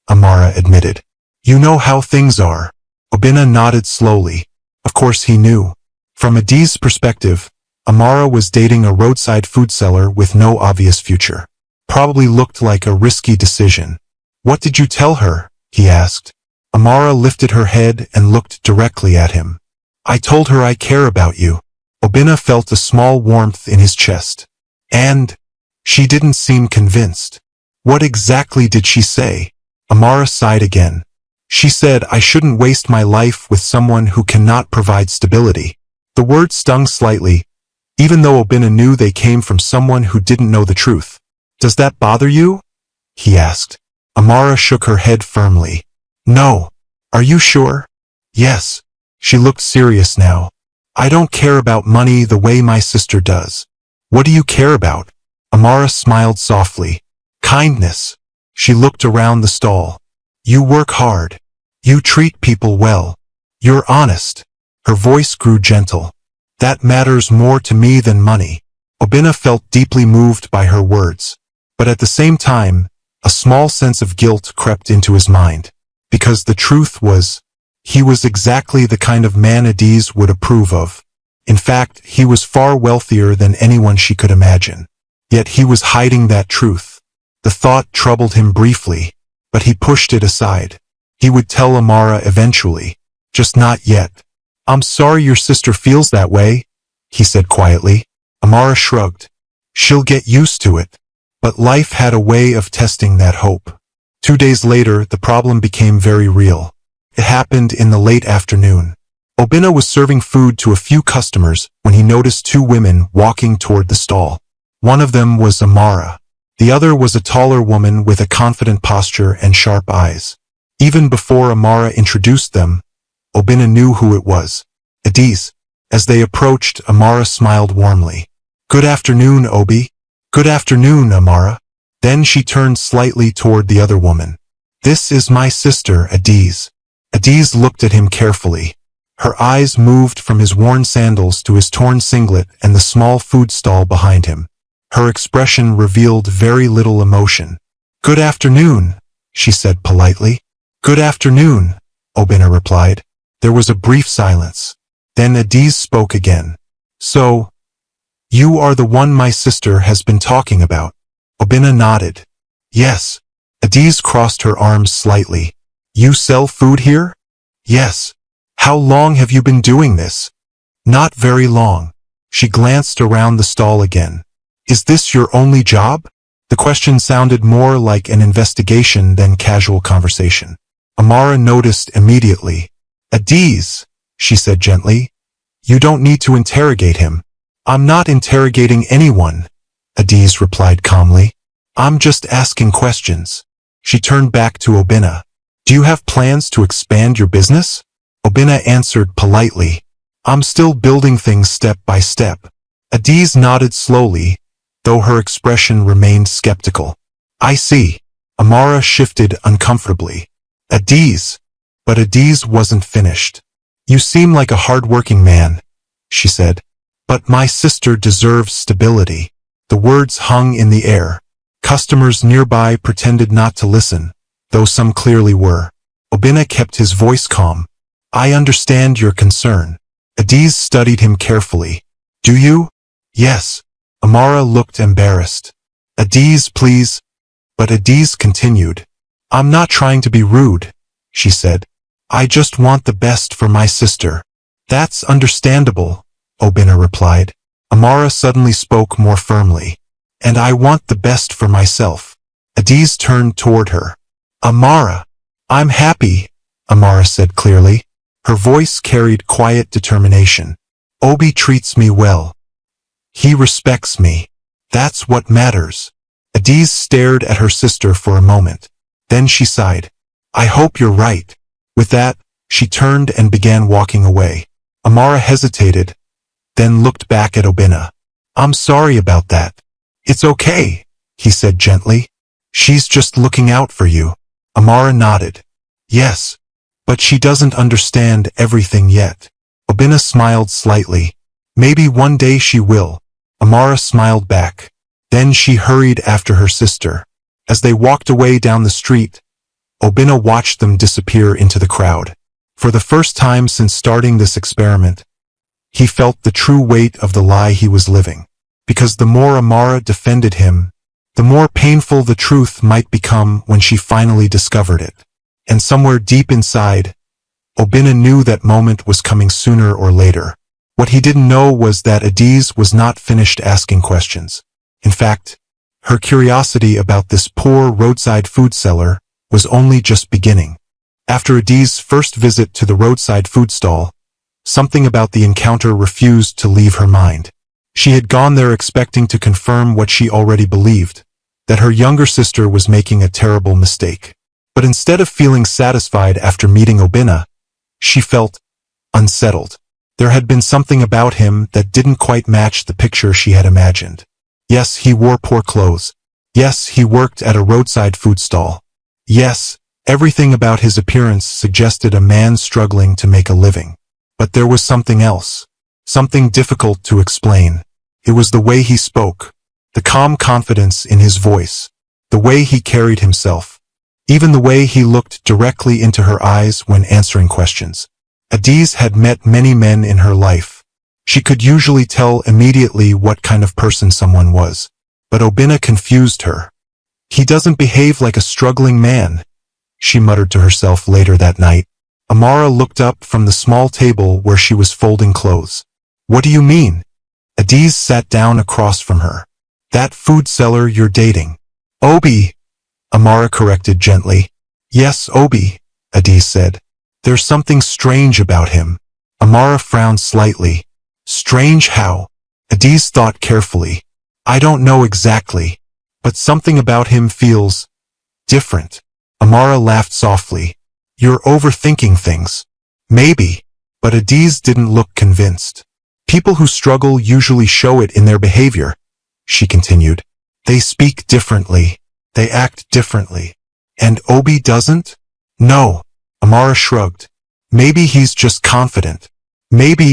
Amara admitted. "You know how things are." Obinna nodded slowly. Of course he knew. From Adiz's perspective, Amara was dating a roadside food seller with no obvious future. Probably looked like a risky decision. "What did you tell her?" he asked. Amara lifted her head and looked directly at him. "I told her I care about you." Obinna felt a small warmth in his chest. "And?" She didn't seem convinced. "What exactly did she say?" Amara sighed again. "She said I shouldn't waste my life with someone who cannot provide stability." The words stung slightly, even though Obinna knew they came from someone who didn't know the truth. "Does that bother you?" he asked. Amara shook her head firmly. "No." "Are you sure?" "Yes." She looked serious now. "I don't care about money the way my sister does." "What do you care about?" Amara smiled softly. "Kindness." She looked around the stall. "You work hard. You treat people well. You're honest." Her voice grew gentle. "That matters more to me than money." Obinna felt deeply moved by her words. But at the same time, a small sense of guilt crept into his mind. Because the truth was, he was exactly the kind of man Adiz would approve of. In fact, he was far wealthier than anyone she could imagine. Yet he was hiding that truth. The thought troubled him briefly, but he pushed it aside. He would tell Amara eventually, just not yet. "I'm sorry your sister feels that way," he said quietly. Amara shrugged. "She'll get used to it." But life had a way of testing that hope. 2 days later, the problem became very real. It happened in the late afternoon. Obinna was serving food to a few customers when he noticed 2 women walking toward the stall. One of them was Amara. The other was a taller woman with a confident posture and sharp eyes. Even before Amara introduced them, Obinna knew who it was. Adiz. As they approached, Amara smiled warmly. "Good afternoon, Obi." "Good afternoon, Amara." Then she turned slightly toward the other woman. "This is my sister, Adiz." Adiz looked at him carefully. Her eyes moved from his worn sandals to his torn singlet and the small food stall behind him. Her expression revealed very little emotion. "Good afternoon," she said politely. "Good afternoon," Obina replied. There was a brief silence. Then Adiz spoke again. "So, you are the one my sister has been talking about?" Obina nodded. "Yes." Adiz crossed her arms slightly. "You sell food here?" "Yes." "How long have you been doing this?" "Not very long." She glanced around the stall again. "Is this your only job?" The question sounded more like an investigation than casual conversation. Amara noticed immediately. "Adiz," she said gently, "you don't need to interrogate him." "I'm not interrogating anyone," Adiz replied calmly. "I'm just asking questions." She turned back to Obina. "Do you have plans to expand your business?" Obina answered politely. "I'm still building things step by step." Adiz nodded slowly, though her expression remained skeptical. "I see." Amara shifted uncomfortably. "Adiz." But Adiz wasn't finished. "You seem like a hard-working man," she said. "But my sister deserves stability." The words hung in the air. Customers nearby pretended not to listen, though some clearly were. Obina kept his voice calm. "I understand your concern." Adiz studied him carefully. "Do you?" "Yes." Amara looked embarrassed. "Adiz, please." But Adiz continued. "I'm not trying to be rude," she said. "I just want the best for my sister." "That's understandable," Obina replied. Amara suddenly spoke more firmly. "And I want the best for myself." Adiz turned toward her. "Amara." "I'm happy," Amara said clearly. Her voice carried quiet determination. "Obi treats me well. He respects me. That's what matters." Adiz stared at her sister for a moment. Then she sighed. "I hope you're right." With that, she turned and began walking away. Amara hesitated, then looked back at Obina. "I'm sorry about that." "It's okay," he said gently. "She's just looking out for you." Amara nodded. "Yes, but she doesn't understand everything yet." Obina smiled slightly. "Maybe one day she will." Amara smiled back. Then she hurried after her sister. As they walked away down the street, Obina watched them disappear into the crowd. For the first time since starting this experiment, he felt the true weight of the lie he was living. Because the more Amara defended him, the more painful the truth might become when she finally discovered it. And somewhere deep inside, Obina knew that moment was coming sooner or later. What he didn't know was that Adiz was not finished asking questions. In fact, her curiosity about this poor roadside food seller was only just beginning. After Adiz's first visit to the roadside food stall, something about the encounter refused to leave her mind. She had gone there expecting to confirm what she already believed, that her younger sister was making a terrible mistake. But instead of feeling satisfied after meeting Obina, she felt unsettled. There had been something about him that didn't quite match the picture she had imagined. Yes, he wore poor clothes. Yes, he worked at a roadside food stall. Yes, everything about his appearance suggested a man struggling to make a living. But there was something else. Something difficult to explain. It was the way he spoke. The calm confidence in his voice. The way he carried himself. Even the way he looked directly into her eyes when answering questions. Adiz had met many men in her life. She could usually tell immediately what kind of person someone was. But Obina confused her. "He doesn't behave like a struggling man," she muttered to herself later that night. Amara looked up from the small table where she was folding clothes. "What do you mean?" Adiz sat down across from her. "That food seller you're dating." "Obi," Amara corrected gently. "Yes, Obi," Adiz said. "There's something strange about him." Amara frowned slightly. "Strange how?" Adiz thought carefully. "I don't know exactly, but something about him feels different." Amara laughed softly. "You're overthinking things." "Maybe." But Adiz didn't look convinced. "People who struggle usually show it in their behavior," she continued. "They speak differently. They act differently." "And Obi doesn't?" "No." Amara shrugged. "Maybe he's just confident." "Maybe,"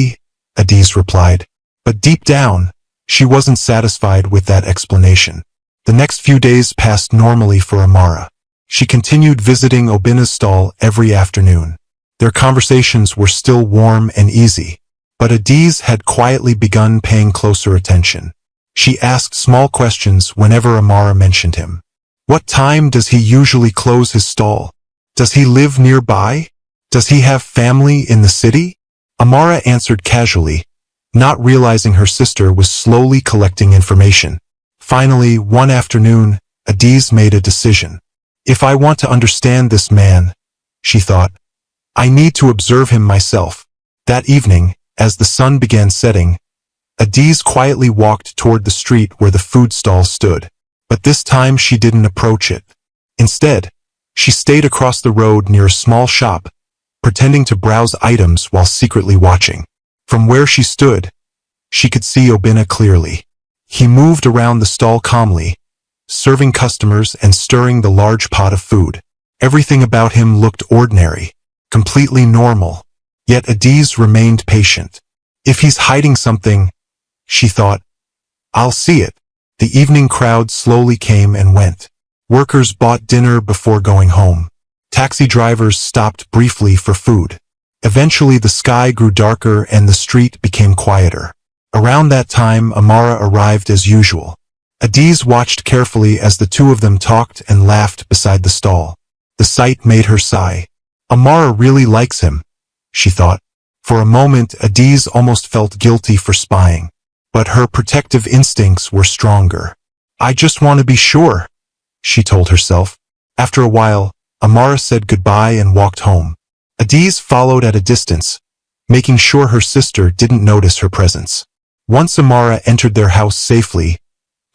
Adiz replied. "But deep down, She wasn't satisfied with that explanation. The next few days passed normally for Amara. She continued visiting Obina's stall every afternoon. Their conversations were still warm and easy, but Adiz had quietly begun paying closer attention. She asked small questions whenever Amara mentioned him. What time does he usually close his stall? Does he live nearby? Does he have family in the city? Amara answered casually, not realizing her sister was slowly collecting information. Finally, one afternoon, Adiz made a decision. If I want to understand this man, she thought, I need to observe him myself. That evening, as the sun began setting, Adiz quietly walked toward the street where the food stall stood. But this time she didn't approach it. Instead, she stayed across the road near a small shop, pretending to browse items while secretly watching. From where she stood, she could see Obina clearly. He moved around the stall calmly, serving customers and stirring the large pot of food. Everything about him looked ordinary, completely normal. Yet Adiz remained patient. If he's hiding something, she thought, I'll see it. The evening crowd slowly came and went. Workers bought dinner before going home. Taxi drivers stopped briefly for food. Eventually the sky grew darker and the street became quieter. Around that time, Amara arrived as usual. Adiz watched carefully as the two of them talked and laughed beside the stall. The sight made her sigh. Amara really likes him, she thought. For a moment, Adiz almost felt guilty for spying. But her protective instincts were stronger. I just want to be sure, she told herself. After a while, Amara said goodbye and walked home. Adiz followed at a distance, making sure her sister didn't notice her presence. Once Amara entered their house safely,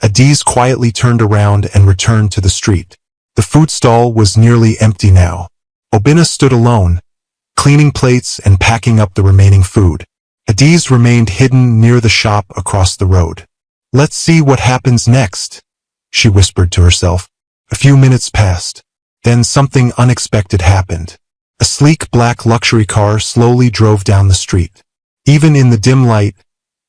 Adiz quietly turned around and returned to the street. The food stall was nearly empty now. Obina stood alone, cleaning plates and packing up the remaining food. Adiz remained hidden near the shop across the road. Let's see what happens next, she whispered to herself. A few minutes passed. Then something unexpected happened. A sleek black luxury car slowly drove down the street. Even in the dim light,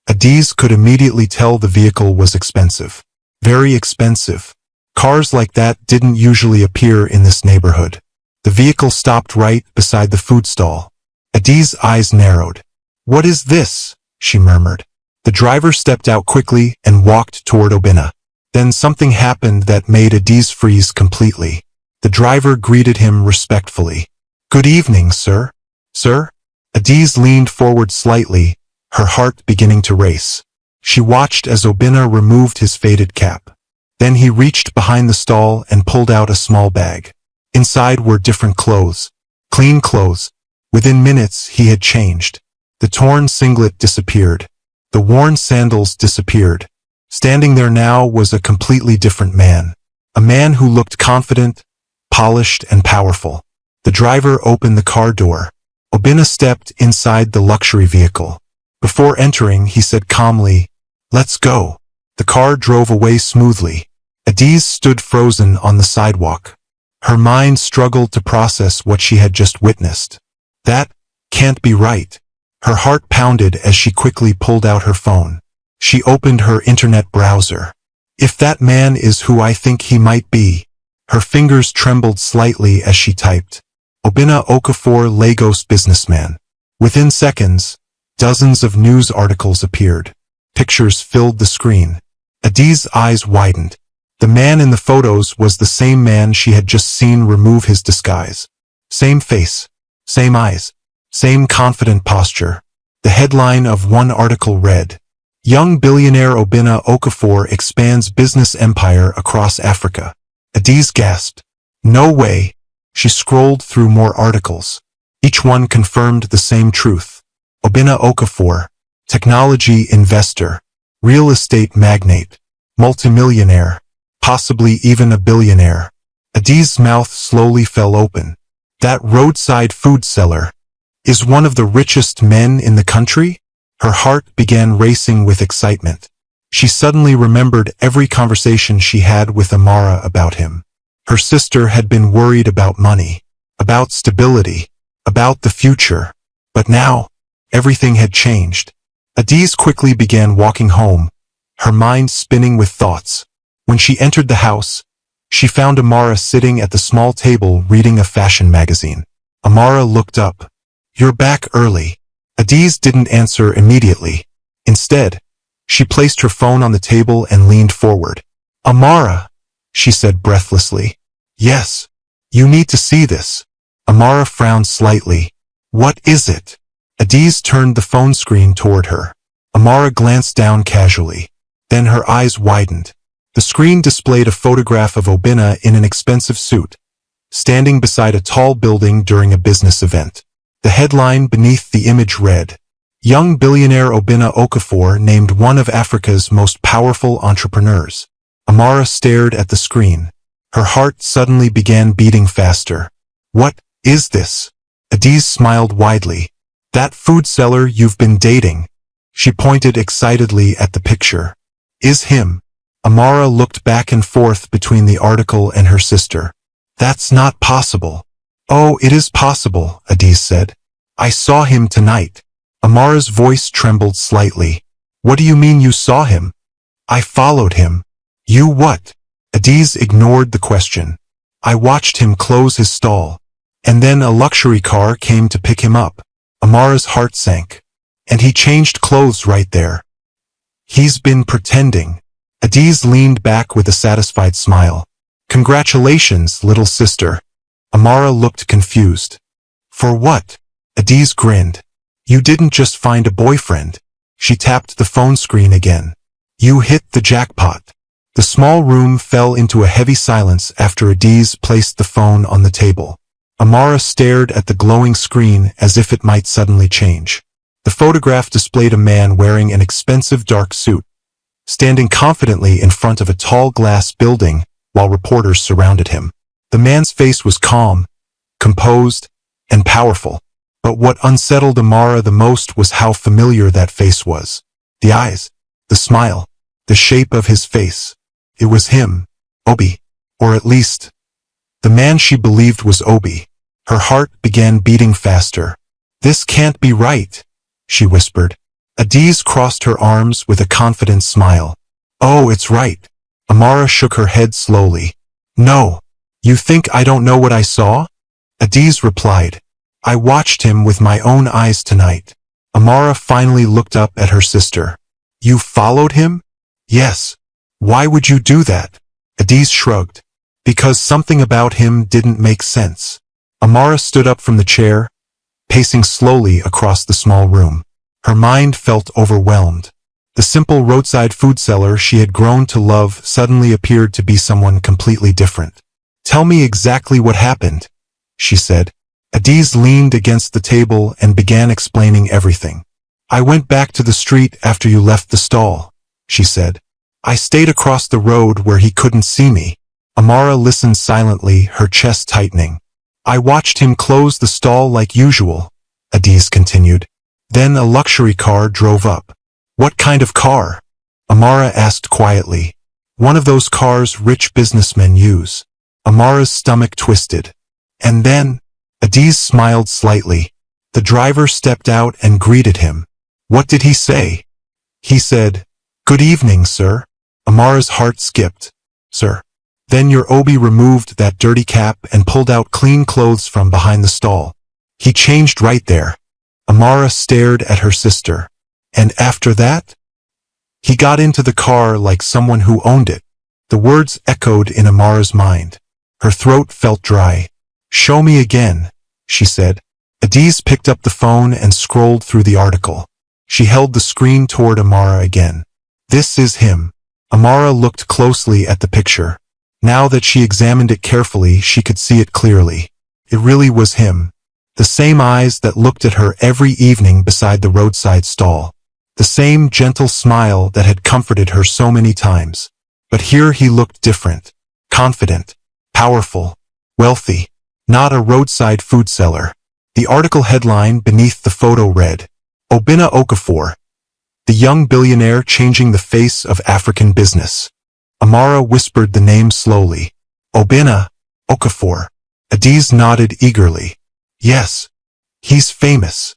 Adiz could immediately tell the vehicle was expensive. Very expensive. Cars like that didn't usually appear in this neighborhood. The vehicle stopped right beside the food stall. Adiz's eyes narrowed. What is this? She murmured. The driver stepped out quickly and walked toward Obina. Then something happened that made Adiz freeze completely. The driver greeted him respectfully. Good evening, sir. Sir? Adiz leaned forward slightly, her heart beginning to race. She watched as Obina removed his faded cap. Then he reached behind the stall and pulled out a small bag. Inside were different clothes. Clean clothes. Within minutes, he had changed. The torn singlet disappeared. The worn sandals disappeared. Standing there now was a completely different man. A man who looked confident, polished, and powerful. The driver opened the car door. Obina stepped inside the luxury vehicle. Before entering, he said calmly, "Let's go." The car drove away smoothly. Adiz stood frozen on the sidewalk. Her mind struggled to process what she had just witnessed. That can't be right. Her heart pounded as she quickly pulled out her phone. She opened her internet browser. If that man is who I think he might be. Her fingers trembled slightly as she typed. Obina Okafor, Lagos businessman. Within seconds, dozens of news articles appeared. Pictures filled the screen. Adiz's eyes widened. The man in the photos was the same man she had just seen remove his disguise. Same face, same eyes, same confident posture. The headline of one article read, "Young billionaire Obina Okafor expands business empire across Africa." Adiz gasped. No way. She scrolled through more articles. Each one confirmed the same truth. Obina Okafor, technology investor, real estate magnate, multimillionaire, possibly even a billionaire. Adiz's mouth slowly fell open. That roadside food seller is one of the richest men in the country? Her heart began racing with excitement. She suddenly remembered every conversation she had with Amara about him. Her sister had been worried about money, about stability, about the future. But now, everything had changed. Adiz quickly began walking home, her mind spinning with thoughts. When she entered the house, she found Amara sitting at the small table reading a fashion magazine. Amara looked up. "You're back early." Adiz didn't answer immediately. Instead, she placed her phone on the table and leaned forward. "Amara," she said breathlessly. "Yes. You need to see this." Amara frowned slightly. "What is it?" Adiz turned the phone screen toward her. Amara glanced down casually. Then her eyes widened. The screen displayed a photograph of Obina in an expensive suit, standing beside a tall building during a business event. The headline beneath the image read, "Young billionaire Obina Okafor named one of Africa's most powerful entrepreneurs." Amara stared at the screen. Her heart suddenly began beating faster. "What is this?" Adiz smiled widely. "That food seller you've been dating." She pointed excitedly at the picture. "Is him." Amara looked back and forth between the article and her sister. "That's not possible." "Oh, it is possible," Adiz said. "I saw him tonight." Amara's voice trembled slightly. "What do you mean you saw him?" "I followed him." "You what?" Adiz ignored the question. "I watched him close his stall. And then a luxury car came to pick him up." Amara's heart sank. "And he changed clothes right there." "He's been pretending." Adiz leaned back with a satisfied smile. "Congratulations, little sister." Amara looked confused. "For what?" Adiz grinned. "You didn't just find a boyfriend." She tapped the phone screen again. "You hit the jackpot." The small room fell into a heavy silence after Adiz placed the phone on the table. Amara stared at the glowing screen as if it might suddenly change. The photograph displayed a man wearing an expensive dark suit, standing confidently in front of a tall glass building while reporters surrounded him. The man's face was calm, composed, and powerful. But what unsettled Amara the most was how familiar that face was. The eyes, the smile, the shape of his face. It was him, Obi, or at least, the man she believed was Obi. Her heart began beating faster. "This can't be right," she whispered. Adiz crossed her arms with a confident smile. "Oh, it's right." Amara shook her head slowly. "No. You think I don't know what I saw?" Adiz replied. "I watched him with my own eyes tonight." Amara finally looked up at her sister. "You followed him?" "Yes." "Why would you do that?" Adiz shrugged. "Because something about him didn't make sense." Amara stood up from the chair, pacing slowly across the small room. Her mind felt overwhelmed. The simple roadside food seller she had grown to love suddenly appeared to be someone completely different. "Tell me exactly what happened," she said. Adiz leaned against the table and began explaining everything. "I went back to the street after you left the stall," she said. "I stayed across the road where he couldn't see me." Amara listened silently, her chest tightening. "I watched him close the stall like usual," Adiz continued. "Then a luxury car drove up." "What kind of car?" Amara asked quietly. "One of those cars rich businessmen use." Amara's stomach twisted. "And then?" Adiz smiled slightly. "The driver stepped out and greeted him." "What did he say?" "He said, 'Good evening, sir.'" Amara's heart skipped. "Sir." "Then your Obi removed that dirty cap and pulled out clean clothes from behind the stall. He changed right there." Amara stared at her sister. "And after that?" "He got into the car like someone who owned it." The words echoed in Amara's mind. Her throat felt dry. "Show me again," she said. Adiz picked up the phone and scrolled through the article. She held the screen toward Amara again. "This is him." Amara looked closely at the picture. Now that she examined it carefully, she could see it clearly. It really was him. The same eyes that looked at her every evening beside the roadside stall. The same gentle smile that had comforted her so many times. But here he looked different. Confident. Powerful. Wealthy. Not a roadside food seller. The article headline beneath the photo read, "Obina Okafor, the young billionaire changing the face of African business." Amara whispered the name slowly. "Obina Okafor." Adiz nodded eagerly. "Yes. He's famous.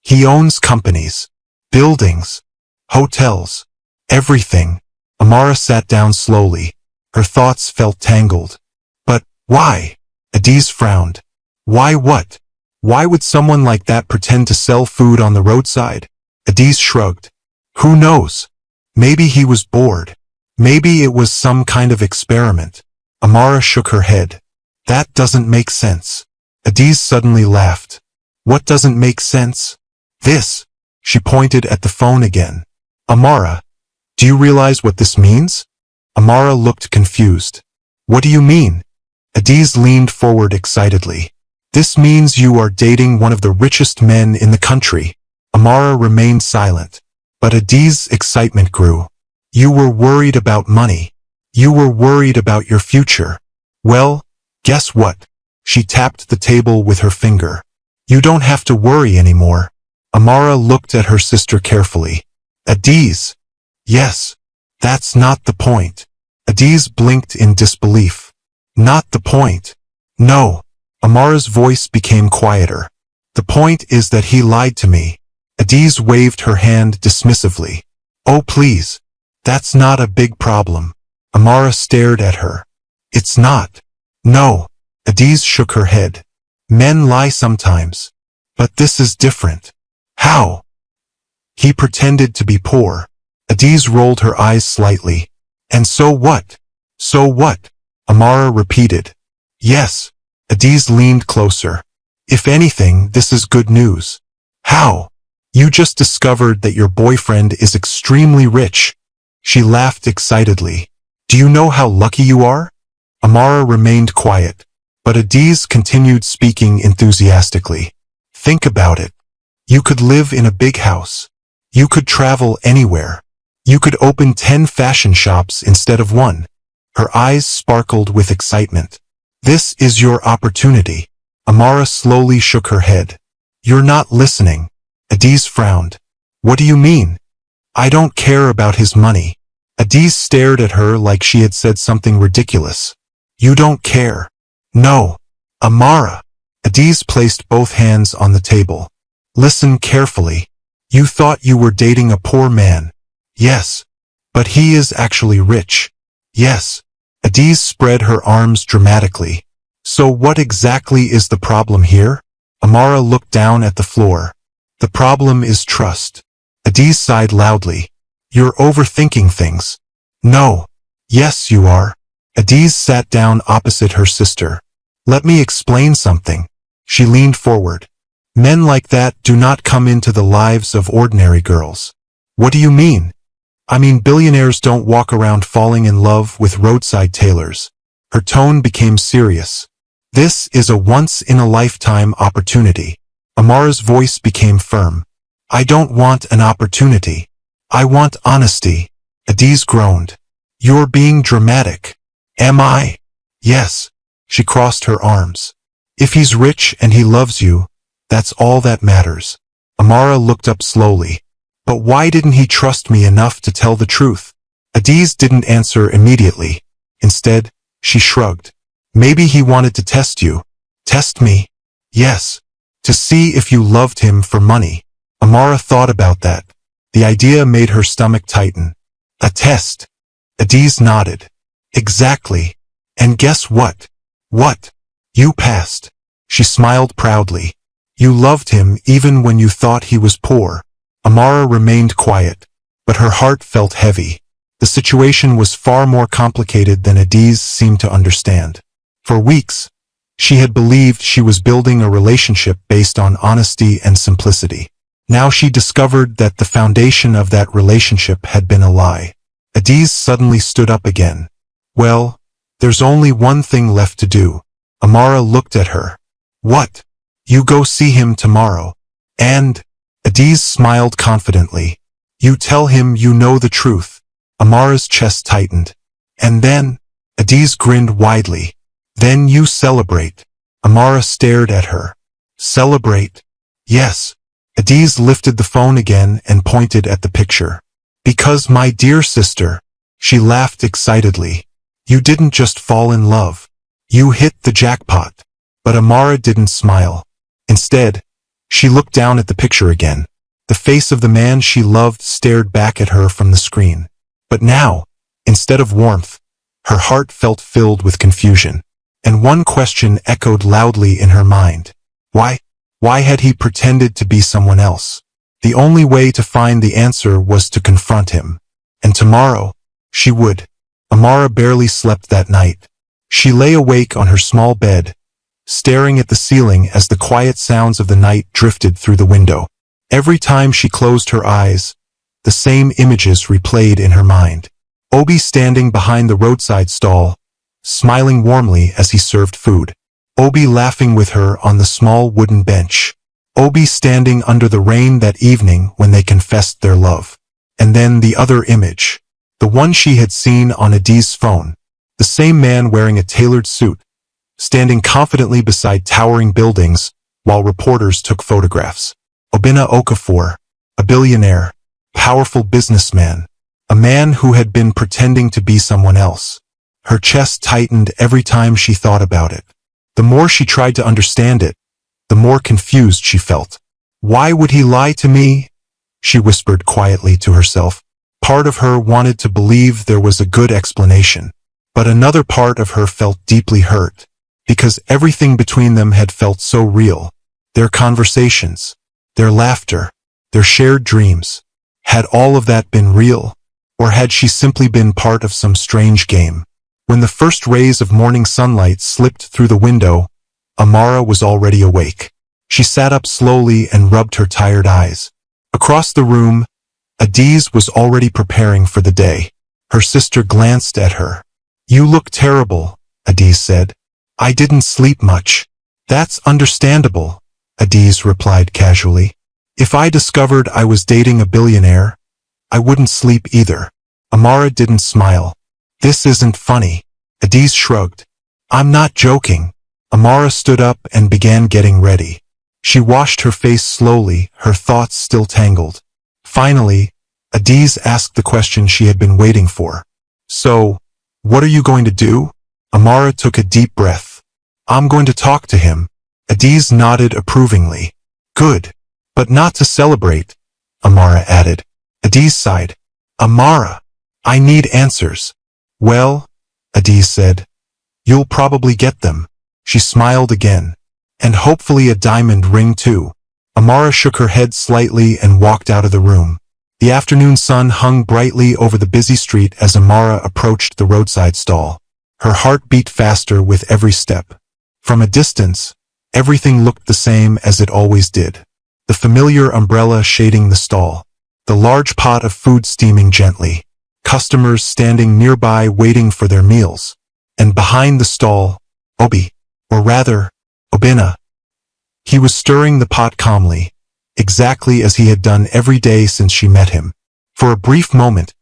He owns companies, buildings, hotels. Everything. Amara sat down slowly. Her thoughts felt tangled. But why? Adiz frowned. Why what? Why would someone like that pretend to sell food on the roadside? Adiz shrugged. Who knows? Maybe he was bored. Maybe it was some kind of experiment. Amara shook her head. That doesn't make sense. Adiz suddenly laughed. What doesn't make sense? This. She pointed at the phone again. Amara, do you realize what this means? Amara looked confused. What do you mean? Adiz leaned forward excitedly. This means you are dating one of the richest men in the country. Amara remained silent. But Adiz's excitement grew. You were worried about money. You were worried about your future. Well, guess what? She tapped the table with her finger. You don't have to worry anymore. Amara looked at her sister carefully. Adiz. Yes. That's not the point. Adiz blinked in disbelief. Not the point. No. Amara's voice became quieter. The point is that he lied to me. Adiz waved her hand dismissively. Oh please. That's not a big problem. Amara stared at her. It's not. No. Adiz shook her head. Men lie sometimes. But this is different. How? He pretended to be poor. Adiz rolled her eyes slightly. And so what? So what? Amara repeated. Yes. Adiz leaned closer. If anything, this is good news. How? You just discovered that your boyfriend is extremely rich. She laughed excitedly. Do you know how lucky you are? Amara remained quiet, but Adiz continued speaking enthusiastically. Think about it. You could live in a big house. You could travel anywhere. You could open 10 fashion shops instead of one. Her eyes sparkled with excitement. This is your opportunity. Amara slowly shook her head. You're not listening. Adiz frowned. What do you mean? I don't care about his money. Adiz stared at her like she had said something ridiculous. You don't care. No. Amara. Adiz placed both hands on the table. Listen carefully. You thought you were dating a poor man. Yes. But he is actually rich. Yes. Adiz spread her arms dramatically. So what exactly is the problem here? Amara looked down at the floor. The problem is trust. Adiz sighed loudly. You're overthinking things. No. Yes, you are. Adiz sat down opposite her sister. Let me explain something. She leaned forward. Men like that do not come into the lives of ordinary girls. What do you mean? I mean billionaires don't walk around falling in love with roadside tailors. Her tone became serious. This is a once-in-a-lifetime opportunity. Amara's voice became firm. I don't want an opportunity. I want honesty. Adiz groaned. You're being dramatic. Am I? Yes. She crossed her arms. If he's rich and he loves you, that's all that matters. Amara looked up slowly. But why didn't he trust me enough to tell the truth? Adiz didn't answer immediately. Instead, she shrugged. Maybe he wanted to test you. Test me? Yes. To see if you loved him for money. Amara thought about that. The idea made her stomach tighten. A test. Adiz nodded. Exactly. And guess what? What? You passed. She smiled proudly. You loved him even when you thought he was poor. Amara remained quiet, but her heart felt heavy. The situation was far more complicated than Adiz seemed to understand. For weeks, she had believed she was building a relationship based on honesty and simplicity. Now she discovered that the foundation of that relationship had been a lie. Adiz suddenly stood up again. Well, there's only one thing left to do. Amara looked at her. What? You go see him tomorrow. And? Adiz smiled confidently. You tell him you know the truth. Amara's chest tightened. And then? Adiz grinned widely. Then you celebrate. Amara stared at her. Celebrate? Yes. Adiz lifted the phone again and pointed at the picture. Because my dear sister, she laughed excitedly. You didn't just fall in love. You hit the jackpot. But Amara didn't smile. Instead, she looked down at the picture again. The face of the man she loved stared back at her from the screen. But now, instead of warmth, her heart felt filled with confusion. And one question echoed loudly in her mind. Why? Why had he pretended to be someone else? The only way to find the answer was to confront him. And tomorrow, she would. Amara barely slept that night. She lay awake on her small bed, staring at the ceiling as the quiet sounds of the night drifted through the window. Every time she closed her eyes, the same images replayed in her mind. Obi standing behind the roadside stall, smiling warmly as he served food. Obi laughing with her on the small wooden bench. Obi standing under the rain that evening when they confessed their love. And then the other image, the one she had seen on Adi's phone. The same man wearing a tailored suit, standing confidently beside towering buildings while reporters took photographs. Obinna Okafor, a billionaire, powerful businessman, a man who had been pretending to be someone else. Her chest tightened every time she thought about it. The more she tried to understand it, the more confused she felt. Why would he lie to me? She whispered quietly to herself. Part of her wanted to believe there was a good explanation, but another part of her felt deeply hurt, because everything between them had felt so real. Their conversations, their laughter, their shared dreams. Had all of that been real? Or had she simply been part of some strange game? When the first rays of morning sunlight slipped through the window, Amara was already awake. She sat up slowly and rubbed her tired eyes. Across the room, Adiz was already preparing for the day. Her sister glanced at her. "You look terrible," Adiz said. "I didn't sleep much." "That's understandable," Adiz replied casually. "If I discovered I was dating a billionaire, I wouldn't sleep either." Amara didn't smile. "This isn't funny." Adiz shrugged. "I'm not joking." Amara stood up and began getting ready. She washed her face slowly, her thoughts still tangled. Finally, Adiz asked the question she had been waiting for. "So, what are you going to do?" Amara took a deep breath. "I'm going to talk to him." Adiz nodded approvingly. "Good. But not to celebrate," Amara added. Adiz sighed. "Amara, I need answers." "Well," Adiz said, "you'll probably get them." She smiled again. "And hopefully a diamond ring too." Amara shook her head slightly and walked out of the room. The afternoon sun hung brightly over the busy street as Amara approached the roadside stall. Her heart beat faster with every step. From a distance, everything looked the same as it always did. The familiar umbrella shading the stall. The large pot of food steaming gently. Customers standing nearby waiting for their meals. And behind the stall, Obi, or rather, Obinna. He was stirring the pot calmly, exactly as he had done every day since she met him. For a brief moment,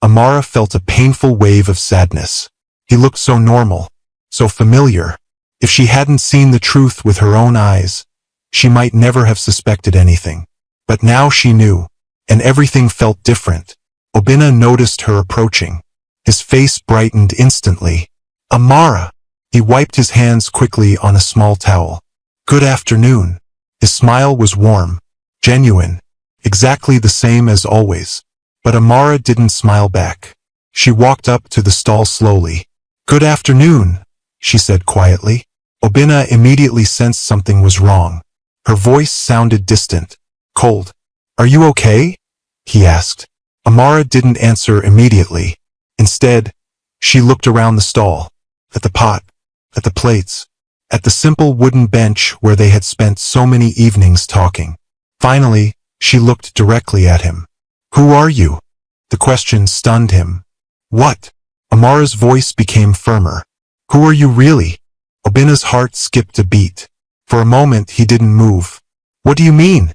Amara felt a painful wave of sadness. He looked so normal, so familiar. If she hadn't seen the truth with her own eyes, she might never have suspected anything. But now she knew, and everything felt different. Obinna noticed her approaching. His face brightened instantly. "Amara!" He wiped his hands quickly on a small towel. "Good afternoon." His smile was warm, genuine, exactly the same as always. But Amara didn't smile back. She walked up to the stall slowly. "Good afternoon," she said quietly. Obinna immediately sensed something was wrong. Her voice sounded distant, cold. "Are you okay?" he asked. Amara didn't answer immediately. Instead, she looked around the stall, at the pot, at the plates, at the simple wooden bench where they had spent so many evenings talking. Finally, she looked directly at him. "Who are you?" The question stunned him. "What?" Amara's voice became firmer. "Who are you really?" Obinna's heart skipped a beat. For a moment he didn't move. "What do you mean?"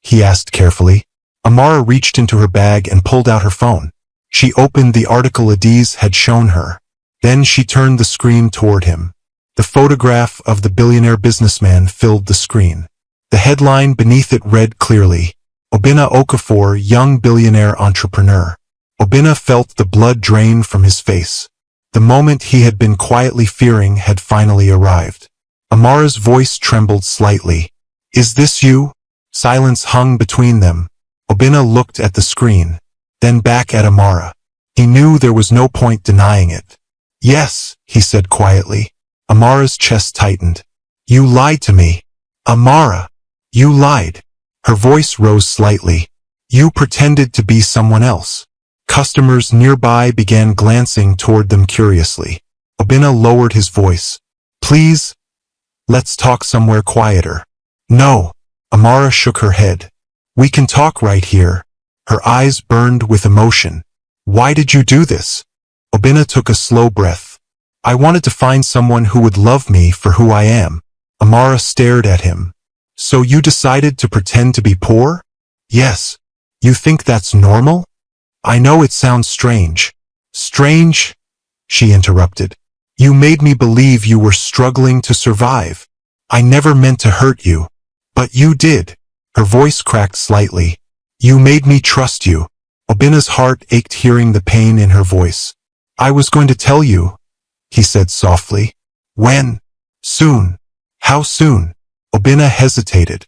he asked carefully. Amara reached into her bag and pulled out her phone. She opened the article Adiz had shown her. Then she turned the screen toward him. The photograph of the billionaire businessman filled the screen. The headline beneath it read clearly, "Obinna Okafor, young billionaire entrepreneur." Obinna felt the blood drain from his face. The moment he had been quietly fearing had finally arrived. Amara's voice trembled slightly. "Is this you?" Silence hung between them. Obinna looked at the screen, then back at Amara. He knew there was no point denying it. Yes, he said quietly. Amara's chest tightened. You lied to me. Amara, you lied. Her voice rose slightly. You pretended to be someone else. Customers nearby began glancing toward them curiously. Obinna lowered his voice. Please, let's talk somewhere quieter. No. Amara shook her head. We can talk right here. Her eyes burned with emotion. Why did you do this? Obinna took a slow breath. I wanted to find someone who would love me for who I am. Amara stared at him. So you decided to pretend to be poor? Yes. You think that's normal? I know it sounds strange. Strange? She interrupted. You made me believe you were struggling to survive. I never meant to hurt you. But you did. Her voice cracked slightly. You made me trust you. Obinna's heart ached hearing the pain in her voice. I was going to tell you, he said softly. When? Soon. How soon? Obinna hesitated.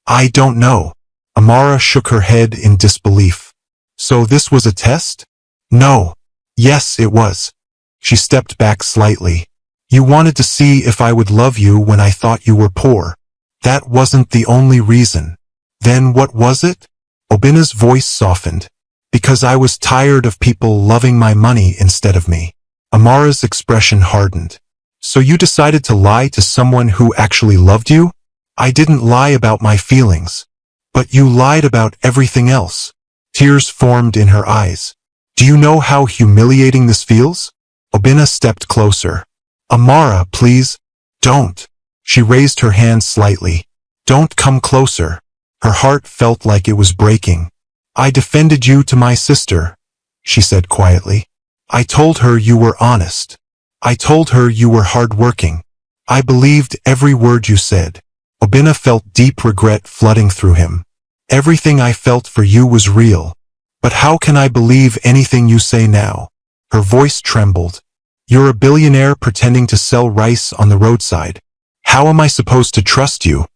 I don't know. Amara shook her head in disbelief. So this was a test? No. Yes, it was. She stepped back slightly. You wanted to see if I would love you when I thought you were poor. That wasn't the only reason. Then what was it? Obinna's voice softened. Because I was tired of people loving my money instead of me. Amara's expression hardened. So you decided to lie to someone who actually loved you? I didn't lie about my feelings. But you lied about everything else. Tears formed in her eyes. Do you know how humiliating this feels? Obinna stepped closer. Amara, please. Don't. She raised her hand slightly. Don't come closer. Her heart felt like it was breaking. I defended you to my sister, she said quietly. I told her you were honest. I told her you were hardworking. I believed every word you said. Obinna felt deep regret flooding through him. Everything I felt for you was real. But how can I believe anything you say now? Her voice trembled. You're a billionaire pretending to sell rice on the roadside. How am I supposed to trust you?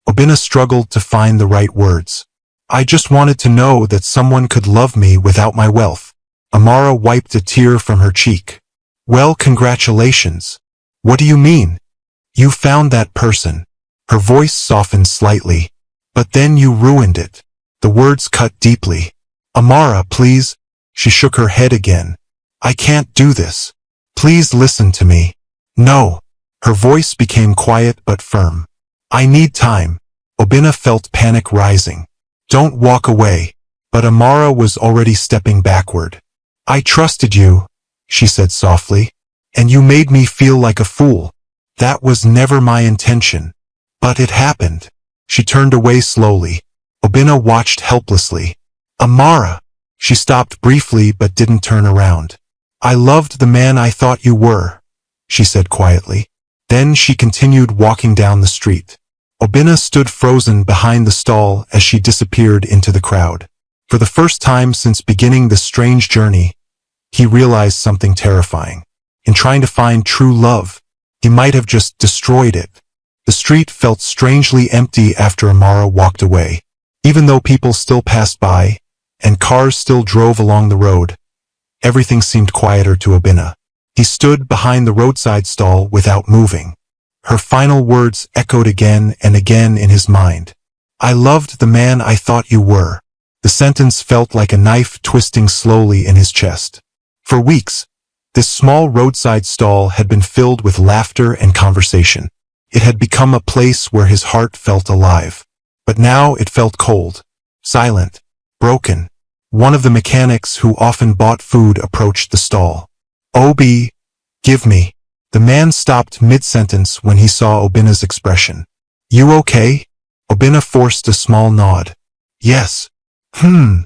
Obinna struggled to find the right words. I just wanted to know that someone could love me without my wealth. Amara wiped a tear from her cheek. Well, congratulations. What do you mean? You found that person. Her voice softened slightly. But then you ruined it. The words cut deeply. Amara, please. She shook her head again. I can't do this. Please listen to me. No. Her voice became quiet but firm. I need time. Obinna felt panic rising. Don't walk away. But Amara was already stepping backward. I trusted you, she said softly. And you made me feel like a fool. That was never my intention. But it happened. She turned away slowly. Obinna watched helplessly. Amara. She stopped briefly but didn't turn around. I loved the man I thought you were, she said quietly. Then she continued walking down the street. Obinna stood frozen behind the stall as she disappeared into the crowd. For the first time since beginning this strange journey, he realized something terrifying. In trying to find true love, he might have just destroyed it. The street felt strangely empty after Amara walked away. Even though people still passed by, and cars still drove along the road, everything seemed quieter to Obinna. He stood behind the roadside stall without moving. Her final words echoed again and again in his mind. I loved the man I thought you were. The sentence felt like a knife twisting slowly in his chest. For weeks, this small roadside stall had been filled with laughter and conversation. It had become a place where his heart felt alive. But now it felt cold, silent, broken. One of the mechanics who often bought food approached the stall. Obi, give me. The man stopped mid-sentence when he saw Obinna's expression. You okay? Obinna forced a small nod. Yes. The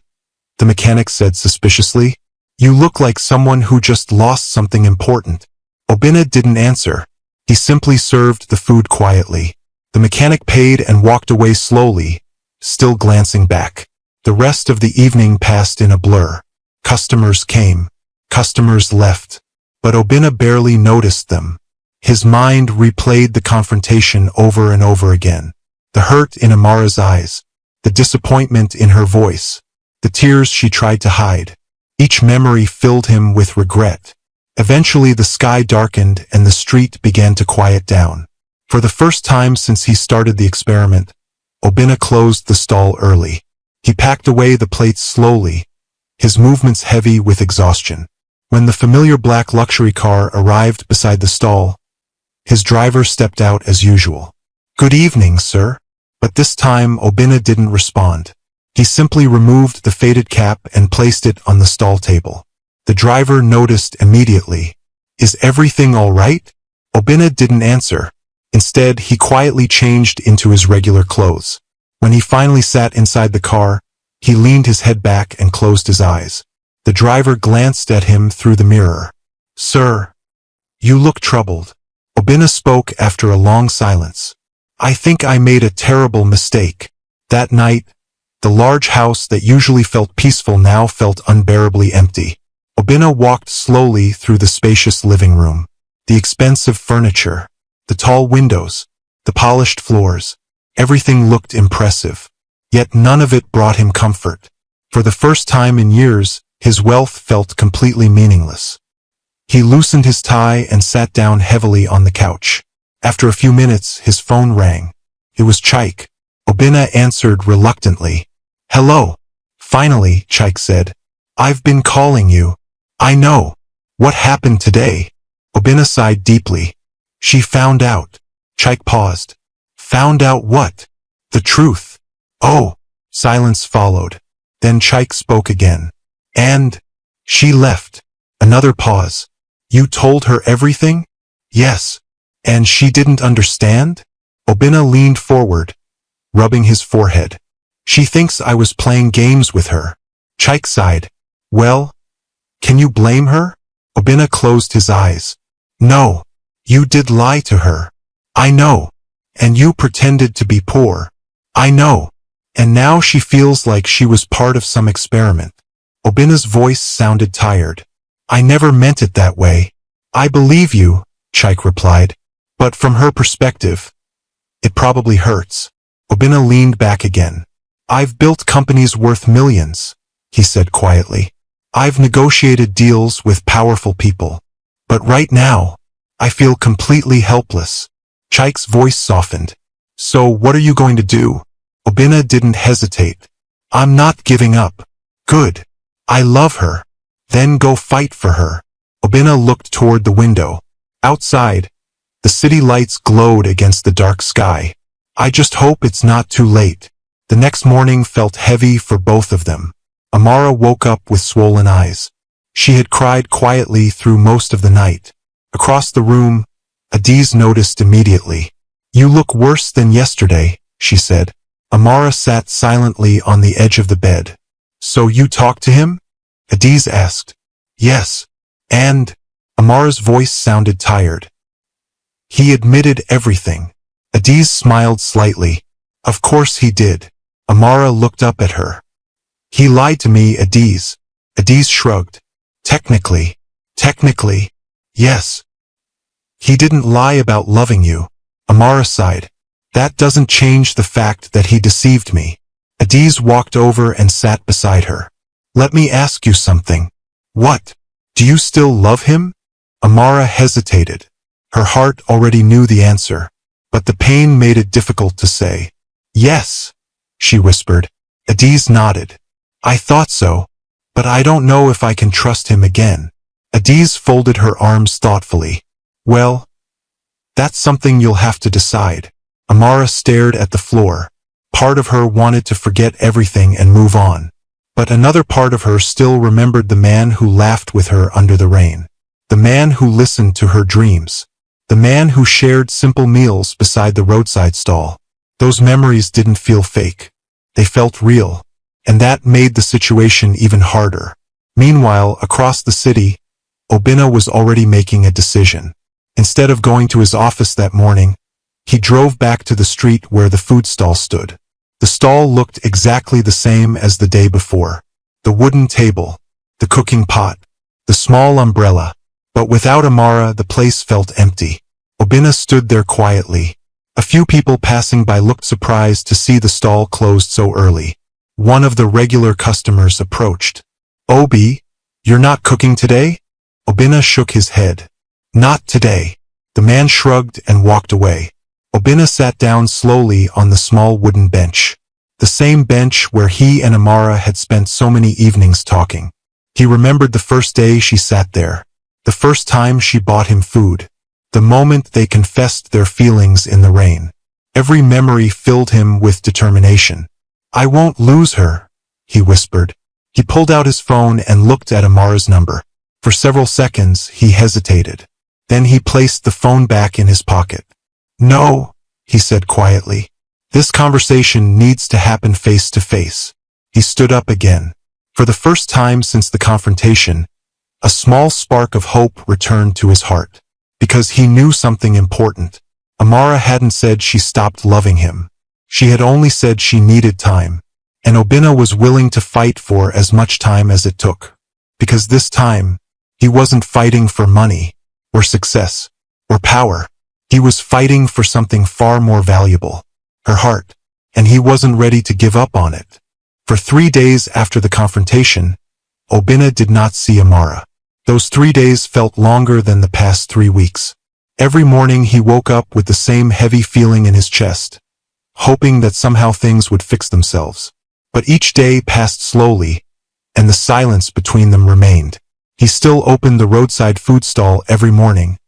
mechanic said suspiciously. You look like someone who just lost something important. Obinna didn't answer. He simply served the food quietly. The mechanic paid and walked away slowly, still glancing back. The rest of the evening passed in a blur. Customers came. Customers left. But Obinna barely noticed them. His mind replayed the confrontation over and over again. The hurt in Amara's eyes. The disappointment in her voice. The tears she tried to hide. Each memory filled him with regret. Eventually the sky darkened and the street began to quiet down. For the first time since he started the experiment, Obinna closed the stall early. He packed away the plates slowly, his movements heavy with exhaustion. When the familiar black luxury car arrived beside the stall, his driver stepped out as usual. "Good evening, sir." But this time Obinna didn't respond. He simply removed the faded cap and placed it on the stall table. The driver noticed immediately. "Is everything all right?" Obinna didn't answer. Instead, he quietly changed into his regular clothes. When he finally sat inside the car, he leaned his head back and closed his eyes. The driver glanced at him through the mirror. "Sir, you look troubled." Obinna spoke after a long silence. "I think I made a terrible mistake." That night, the large house that usually felt peaceful now felt unbearably empty. Obinna walked slowly through the spacious living room. The expensive furniture, the tall windows, the polished floors, everything looked impressive. Yet none of it brought him comfort. For the first time in years, his wealth felt completely meaningless. He loosened his tie and sat down heavily on the couch. After a few minutes, his phone rang. It was Chaik. Obinna answered reluctantly. "Hello." Finally, Chaik said. "I've been calling you." "I know. What happened today?" Obinna sighed deeply. "She found out." Chaik paused. "Found out what?" "The truth." "Oh." Silence followed. Then Chaik spoke again. "And she left." Another pause. "You told her everything?" "Yes." "And she didn't understand?" Obinna leaned forward, rubbing his forehead. "She thinks I was playing games with her." Chaik sighed. "Well, can you blame her?" Obinna closed his eyes. "No. You did lie to her." "I know. And you pretended to be poor." "I know. And now she feels like she was part of some experiment." Obinna's voice sounded tired. "I never meant it that way." "I believe you," Chaik replied. "But from her perspective, it probably hurts." Obinna leaned back again. "I've built companies worth millions," he said quietly. "I've negotiated deals with powerful people. But right now, I feel completely helpless." Chaik's voice softened. "So what are you going to do?" Obinna didn't hesitate. "I'm not giving up." "Good. I love her." "Then go fight for her." Obinna looked toward the window. Outside, the city lights glowed against the dark sky. "I just hope it's not too late." The next morning felt heavy for both of them. Amara woke up with swollen eyes. She had cried quietly through most of the night. Across the room, Adiz noticed immediately. "You look worse than yesterday," she said. Amara sat silently on the edge of the bed. "So you talked to him?" Adiz asked. "Yes. And?" Amara's voice sounded tired. "He admitted everything." Adiz smiled slightly. "Of course he did." Amara looked up at her. "He lied to me, Adiz." Adiz shrugged. Technically, yes. He didn't lie about loving you." Amara sighed. "That doesn't change the fact that he deceived me." Adiz walked over and sat beside her. "Let me ask you something." "What?" "Do you still love him?" Amara hesitated. Her heart already knew the answer, but the pain made it difficult to say. "Yes," she whispered. Adiz nodded. "I thought so, but I don't know if I can trust him again." Adiz folded her arms thoughtfully. "Well, that's something you'll have to decide." Amara stared at the floor. Part of her wanted to forget everything and move on. But another part of her still remembered the man who laughed with her under the rain. The man who listened to her dreams. The man who shared simple meals beside the roadside stall. Those memories didn't feel fake. They felt real. And that made the situation even harder. Meanwhile, across the city, Obinna was already making a decision. Instead of going to his office that morning, he drove back to the street where the food stall stood. The stall looked exactly the same as the day before. The wooden table, the cooking pot, the small umbrella. But without Amara, the place felt empty. Obinna stood there quietly. A few people passing by looked surprised to see the stall closed so early. One of the regular customers approached. "Obi, "You're not cooking today?" Obinna shook his head. "Not today." The man shrugged and walked away. Obinna sat down slowly on the small wooden bench. The same bench where he and Amara had spent so many evenings talking. He remembered the first day she sat there. The first time she bought him food. The moment they confessed their feelings in the rain. Every memory filled him with determination. "I won't lose her," he whispered. He pulled out his phone and looked at Amara's number. For several seconds, he hesitated. Then he placed the phone back in his pocket. "No," he said quietly. "This conversation needs to happen face to face." He stood up again. For the first time since the confrontation, a small spark of hope returned to his heart. Because he knew something important. Amara hadn't said she stopped loving him. She had only said she needed time. And Obinna was willing to fight for as much time as it took. Because this time, he wasn't fighting for money, or success, or power. He was fighting for something far more valuable. Her heart. And he wasn't ready to give up on it. For 3 days after the confrontation, Obinna did not see Amara. Those 3 days felt longer than the past 3 weeks. Every morning he woke up with the same heavy feeling in his chest, hoping that somehow things would fix themselves. But each day passed slowly, and the silence between them remained. He still opened the roadside food stall every morning,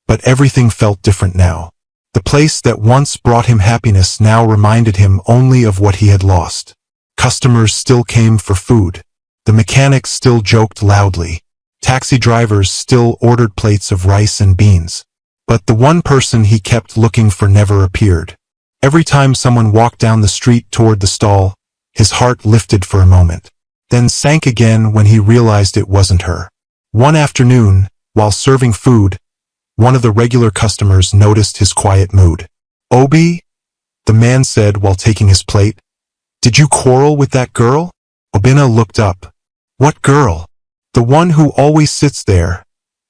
but everything felt different now. The place that once brought him happiness now reminded him only of what he had lost. Customers still came for food. The mechanics still joked loudly. Taxi drivers still ordered plates of rice and beans. But the one person he kept looking for never appeared. Every time someone walked down the street toward the stall, his heart lifted for a moment, then sank again when he realized it wasn't her. One afternoon, while serving food, one of the regular customers noticed his quiet mood. "Obi," the man said while taking his plate, "did you quarrel with that girl?" Obinna looked up. "What girl?" "The one who always sits there,"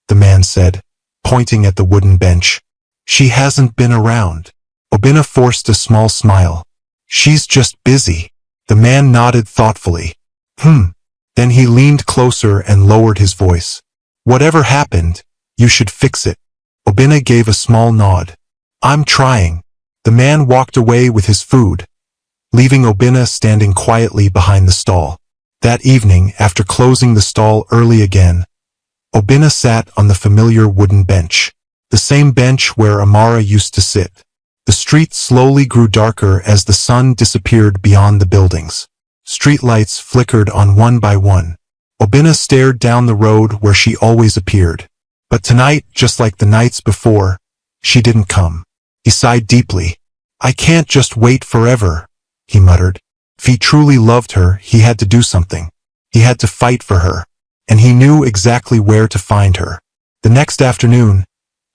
the man said, pointing at the wooden bench. "She hasn't been around." Obinna forced a small smile. "She's just busy." The man nodded thoughtfully. Then he leaned closer and lowered his voice. "Whatever happened, you should fix it." Obinna gave a small nod. "I'm trying." The man walked away with his food, leaving Obinna standing quietly behind the stall. That evening, after closing the stall early again, Obinna sat on the familiar wooden bench, the same bench where Amara used to sit. The street slowly grew darker as the sun disappeared beyond the buildings. Streetlights flickered on one by one. Obinna stared down the road where she always appeared. But tonight, just like the nights before, she didn't come. He sighed deeply. "I can't just wait forever," he muttered. If he truly loved her, he had to do something. He had to fight for her. And he knew exactly where to find her. The next afternoon,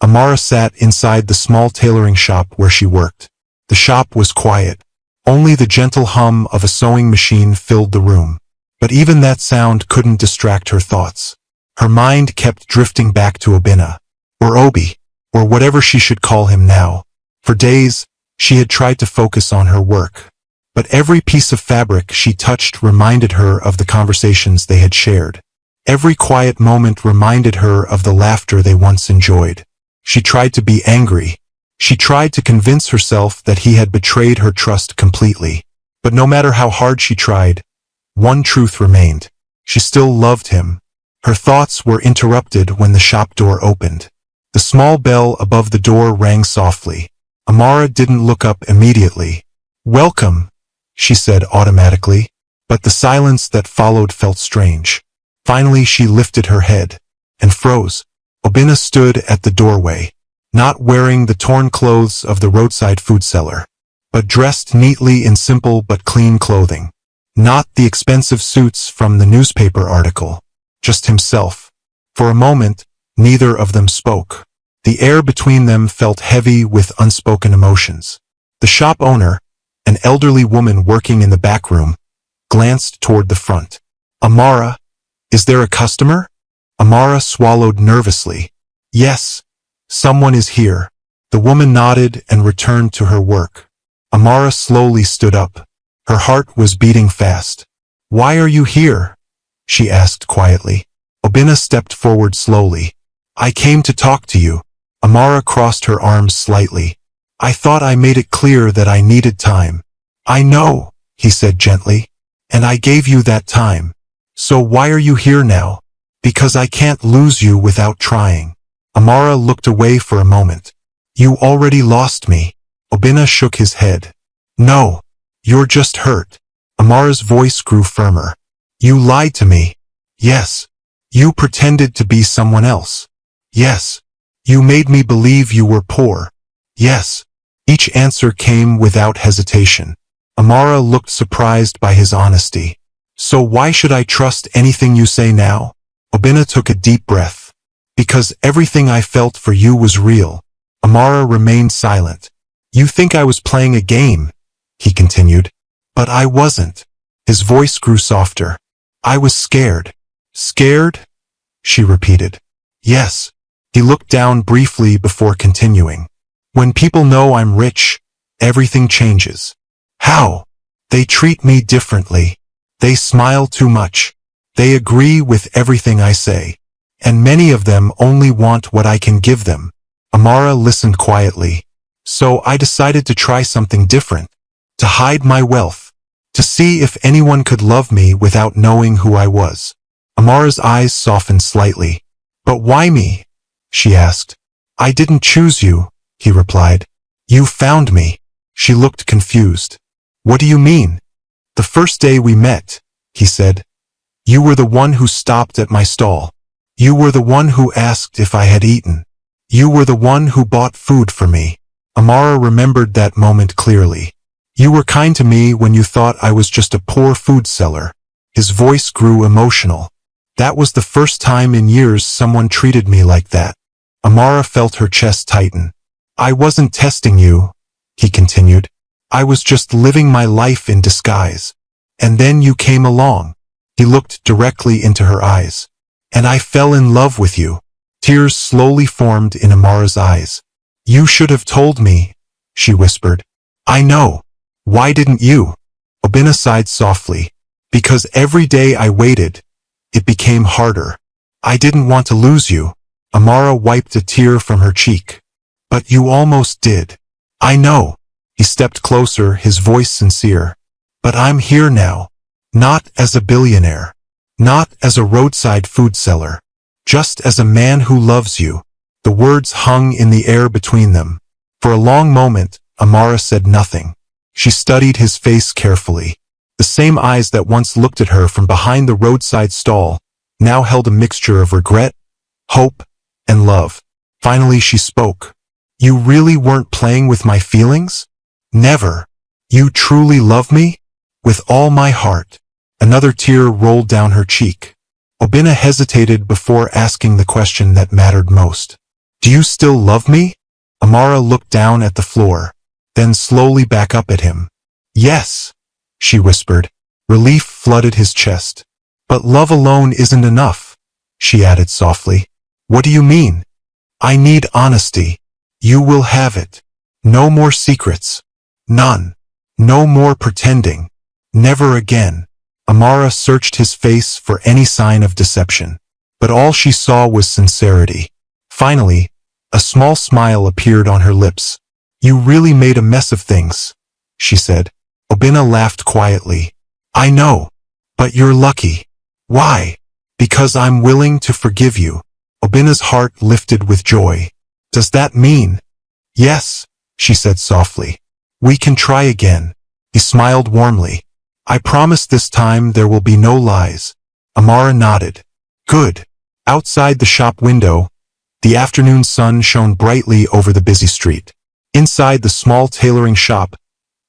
Amara sat inside the small tailoring shop where she worked. The shop was quiet. Only the gentle hum of a sewing machine filled the room. But even that sound couldn't distract her thoughts. Her mind kept drifting back to Obinna, or Obi, or whatever she should call him now. For days, she had tried to focus on her work. But every piece of fabric she touched reminded her of the conversations they had shared. Every quiet moment reminded her of the laughter they once enjoyed. She tried to be angry. She tried to convince herself that he had betrayed her trust completely. But no matter how hard she tried, one truth remained. She still loved him. Her thoughts were interrupted when the shop door opened. The small bell above the door rang softly. Amara didn't look up immediately. "Welcome," she said automatically, but the silence that followed felt strange. Finally she lifted her head and froze. Obinna stood at the doorway, not wearing the torn clothes of the roadside food seller, but dressed neatly in simple but clean clothing. Not the expensive suits from the newspaper article, just himself. For a moment, neither of them spoke. The air between them felt heavy with unspoken emotions. The shop owner, an elderly woman working in the back room, glanced toward the front. "Amara, is there a customer?" Amara swallowed nervously. "Yes, someone is here." The woman nodded and returned to her work. Amara slowly stood up. Her heart was beating fast. "Why are you here?" she asked quietly. Obina stepped forward slowly. I came to talk to you. Amara crossed her arms slightly. I thought I made it clear that I needed time. I know, he said gently. And I gave you that time. So why are you here now? Because I can't lose you without trying. Amara looked away for a moment. You already lost me. Obina shook his head. No, you're just hurt. Amara's voice grew firmer. You lied to me. Yes. You pretended to be someone else. Yes. You made me believe you were poor. Yes. Each answer came without hesitation. Amara looked surprised by his honesty. So why should I trust anything you say now? Obina took a deep breath. Because everything I felt for you was real. Amara remained silent. You think I was playing a game, he continued. But I wasn't. His voice grew softer. I was scared. Scared? She repeated. Yes. He looked down briefly before continuing. When people know I'm rich, everything changes. How? They treat me differently. They smile too much. They agree with everything I say. And many of them only want what I can give them. Amara listened quietly. So I decided to try something different. To hide my wealth. To see if anyone could love me without knowing who I was. Amara's eyes softened slightly. But why me? She asked. I didn't choose you, he replied. You found me. She looked confused. What do you mean? The first day we met, he said. You were the one who stopped at my stall. You were the one who asked if I had eaten. You were the one who bought food for me. Amara remembered that moment clearly. You were kind to me when you thought I was just a poor food seller. His voice grew emotional. That was the first time in years someone treated me like that. Amara felt her chest tighten. I wasn't testing you, he continued. I was just living my life in disguise. And then you came along. He looked directly into her eyes. And I fell in love with you. Tears slowly formed in Amara's eyes. You should have told me, she whispered. I know. Why didn't you? Obina sighed softly. Because every day I waited, it became harder. I didn't want to lose you. Amara wiped a tear from her cheek. But you almost did. I know. He stepped closer, his voice sincere. But I'm here now. Not as a billionaire. Not as a roadside food seller. Just as a man who loves you. The words hung in the air between them. For a long moment, Amara said nothing. She studied his face carefully. The same eyes that once looked at her from behind the roadside stall now held a mixture of regret, hope, and love. Finally she spoke. You really weren't playing with my feelings? Never. You truly love me? With all my heart. Another tear rolled down her cheek. Obina hesitated before asking the question that mattered most. Do you still love me? Amara looked down at the floor, then slowly back up at him. Yes, she whispered. Relief flooded his chest. But love alone isn't enough, she added softly. What do you mean? I need honesty. You will have it. No more secrets. None. No more pretending. Never again. Amara searched his face for any sign of deception, but all she saw was sincerity. Finally, a small smile appeared on her lips. You really made a mess of things, she said. Obina laughed quietly. I know, but you're lucky. Why? Because I'm willing to forgive you. Obina's heart lifted with joy. Does that mean? Yes, she said softly. We can try again. He smiled warmly. I promise this time there will be no lies. Amara nodded. Good. Outside the shop window, the afternoon sun shone brightly over the busy street. Inside the small tailoring shop,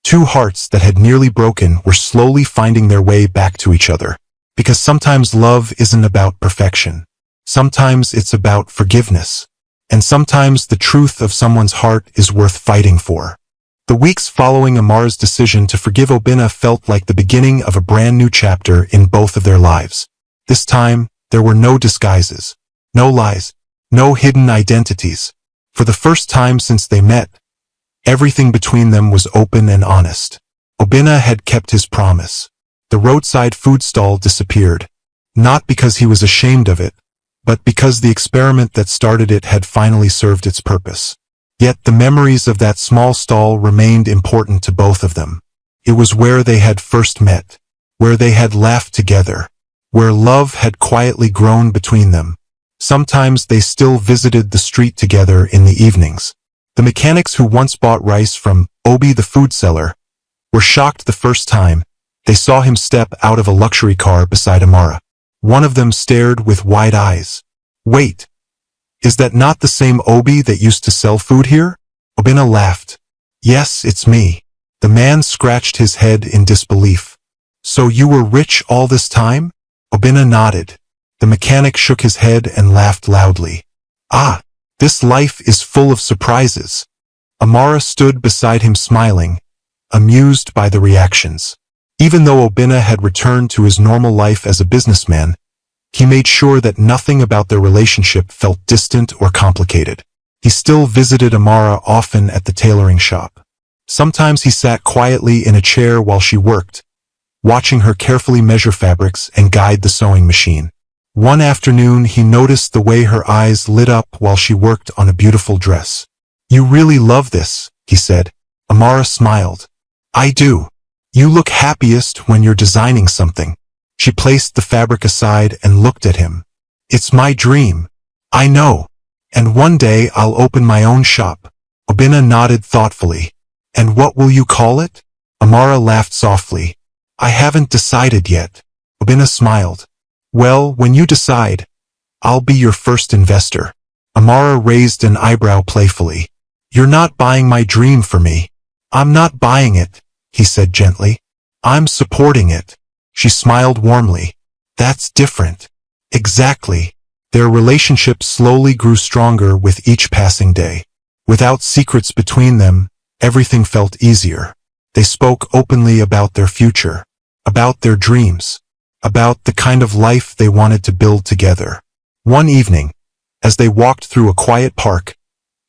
two hearts that had nearly broken were slowly finding their way back to each other. Because sometimes love isn't about perfection. Sometimes it's about forgiveness. And sometimes the truth of someone's heart is worth fighting for. The weeks following Amara's decision to forgive Obina felt like the beginning of a brand new chapter in both of their lives. This time, there were no disguises, no lies, no hidden identities. For the first time since they met, everything between them was open and honest. Obina had kept his promise. The roadside food stall disappeared. not because he was ashamed of it, but because the experiment that started it had finally served its purpose. Yet the memories of that small stall remained important to both of them. It was where they had first met, where they had laughed together, where love had quietly grown between them. Sometimes they still visited the street together in the evenings. The mechanics who once bought rice from Obi the food seller were shocked the first time they saw him step out of a luxury car beside Amara. One of them stared with wide eyes. "Wait, is that not the same Obi that used to sell food here?" Obina laughed. "Yes, it's me." The man scratched his head in disbelief. "So you were rich all this time?" Obina nodded. The mechanic shook his head and laughed loudly. "Ah, this life is full of surprises." Amara stood beside him smiling, amused by the reactions. Even though Obina had returned to his normal life as a businessman, he made sure that nothing about their relationship felt distant or complicated. He still visited Amara often at the tailoring shop. Sometimes he sat quietly in a chair while she worked, watching her carefully measure fabrics and guide the sewing machine. One afternoon he noticed the way her eyes lit up while she worked on a beautiful dress. "You really love this," he said. Amara smiled. "I do. You look happiest when you're designing something." She placed the fabric aside and looked at him. "It's my dream. I know. And one day I'll open my own shop." Obina nodded thoughtfully. "And what will you call it?" Amara laughed softly. "I haven't decided yet." Obina smiled. "Well, when you decide, I'll be your first investor." Amara raised an eyebrow playfully. "You're not buying my dream for me." "I'm not buying it," he said gently. "I'm supporting it." She smiled warmly. "That's different." Exactly. Their relationship slowly grew stronger with each passing day. Without secrets between them, everything felt easier. They spoke openly about their future, about their dreams, about the kind of life they wanted to build together. One evening, as they walked through a quiet park,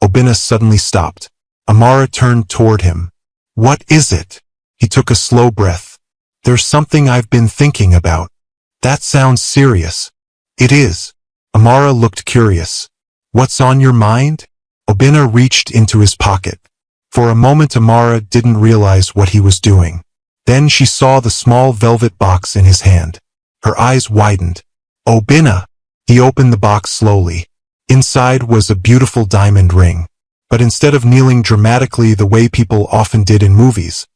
Obina suddenly stopped. Amara turned toward him. "What is it?" He took a slow breath. "There's something I've been thinking about." "That sounds serious." "It is." Amara looked curious. "What's on your mind?" Obina reached into his pocket. For a moment Amara didn't realize what he was doing. Then she saw the small velvet box in his hand. Her eyes widened. "Obina!" He opened the box slowly. Inside was a beautiful diamond ring. But instead of kneeling dramatically the way people often did in movies,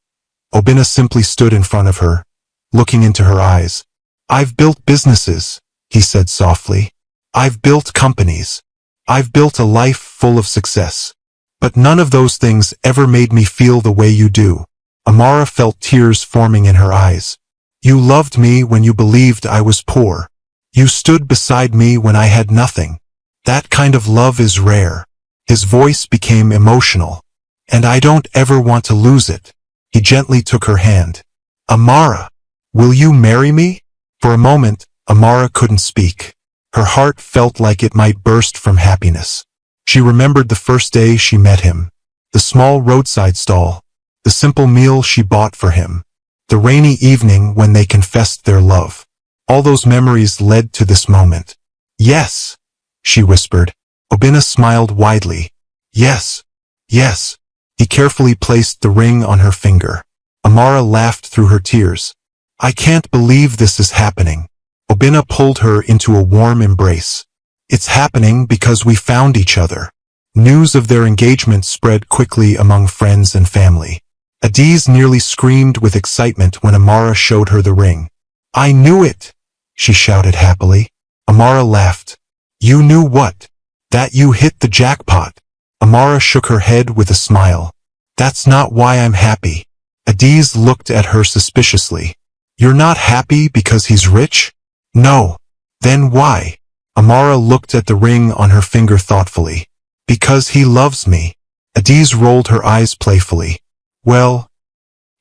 Obina simply stood in front of her, looking into her eyes. "I've built businesses," he said softly. "I've built companies. I've built a life full of success. But none of those things ever made me feel the way you do." Amara felt tears forming in her eyes. "You loved me when you believed I was poor. You stood beside me when I had nothing. That kind of love is rare." His voice became emotional. "And I don't ever want to lose it." He gently took her hand. "Amara, will you marry me?" For a moment, Amara couldn't speak. Her heart felt like it might burst from happiness. She remembered the first day she met him, the small roadside stall, the simple meal she bought for him, the rainy evening when they confessed their love. All those memories led to this moment. "Yes," she whispered. Obina smiled widely. "Yes, yes." He carefully placed the ring on her finger. Amara laughed through her tears. "I can't believe this is happening." Obina pulled her into a warm embrace. "It's happening because we found each other." News of their engagement spread quickly among friends and family. Adiz nearly screamed with excitement when Amara showed her the ring. "I knew it!" she shouted happily. Amara laughed. "You knew what?" "That you hit the jackpot." Amara shook her head with a smile. "That's not why I'm happy." Adiz looked at her suspiciously. "You're not happy because he's rich?" "No." "Then why?" Amara looked at the ring on her finger thoughtfully. "Because he loves me." Adiz rolled her eyes playfully. "Well,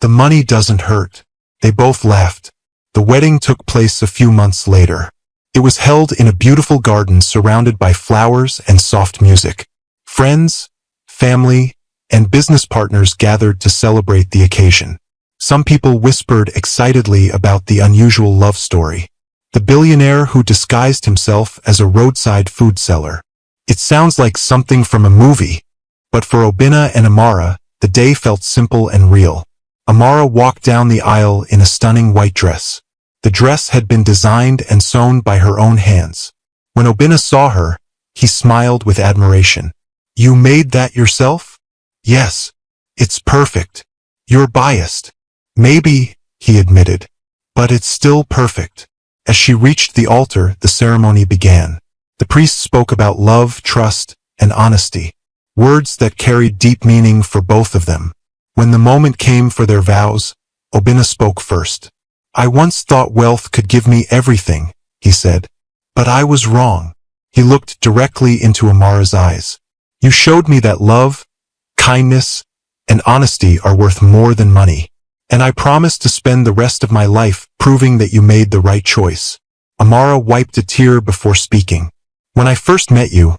the money doesn't hurt." They both laughed. The wedding took place a few months later. It was held in a beautiful garden surrounded by flowers and soft music. Friends, family, and business partners gathered to celebrate the occasion. Some people whispered excitedly about the unusual love story. The billionaire who disguised himself as a roadside food seller. It sounds like something from a movie, but for Obinna and Amara, the day felt simple and real. Amara walked down the aisle in a stunning white dress. The dress had been designed and sewn by her own hands. When Obinna saw her, he smiled with admiration. "You made that yourself?" "Yes. It's perfect." "You're biased." "Maybe," he admitted, "but it's still perfect." As she reached the altar, the ceremony began. The priest spoke about love, trust, and honesty, words that carried deep meaning for both of them. When the moment came for their vows, Obinna spoke first. "I once thought wealth could give me everything," he said. "But I was wrong." He looked directly into Amara's eyes. "You showed me that love, kindness, and honesty are worth more than money. And I promise to spend the rest of my life proving that you made the right choice." Amara wiped a tear before speaking. "When I first met you,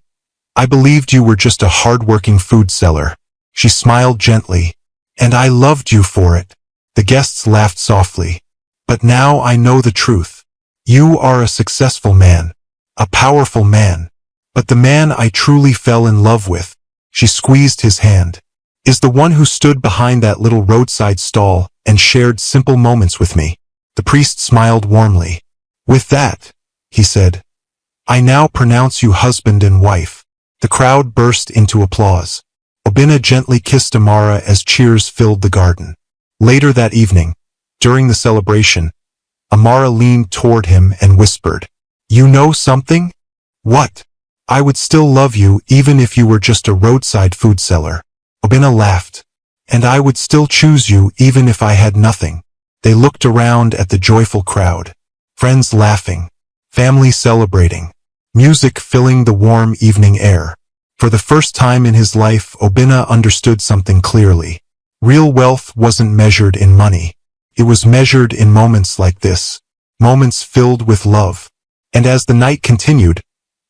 I believed you were just a hard-working food seller." She smiled gently. "And I loved you for it." The guests laughed softly. "But now I know the truth. You are a successful man, a powerful man. But the man I truly fell in love with," she squeezed his hand, "is the one who stood behind that little roadside stall and shared simple moments with me." The priest smiled warmly. "With that," he said, "I now pronounce you husband and wife." The crowd burst into applause. Obinna gently kissed Amara as cheers filled the garden. Later that evening, during the celebration, Amara leaned toward him and whispered, "You know something?" "What?" "I would still love you even if you were just a roadside food seller." Obinna laughed. "And I would still choose you even if I had nothing." They looked around at the joyful crowd. Friends laughing, family celebrating, music filling the warm evening air. For the first time in his life, Obinna understood something clearly. Real wealth wasn't measured in money. It was measured in moments like this, moments filled with love. And as the night continued,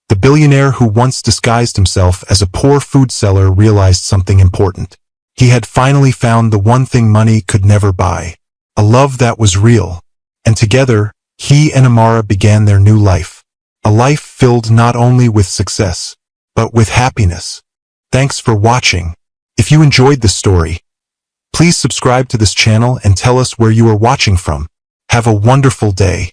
the billionaire who once disguised himself as a poor food seller realized something important. He had finally found the one thing money could never buy, a love that was real. And together, he and Amara began their new life, a life filled not only with success, but with happiness. Thanks for watching. If you enjoyed this story, please subscribe to this channel and tell us where you are watching from. Have a wonderful day.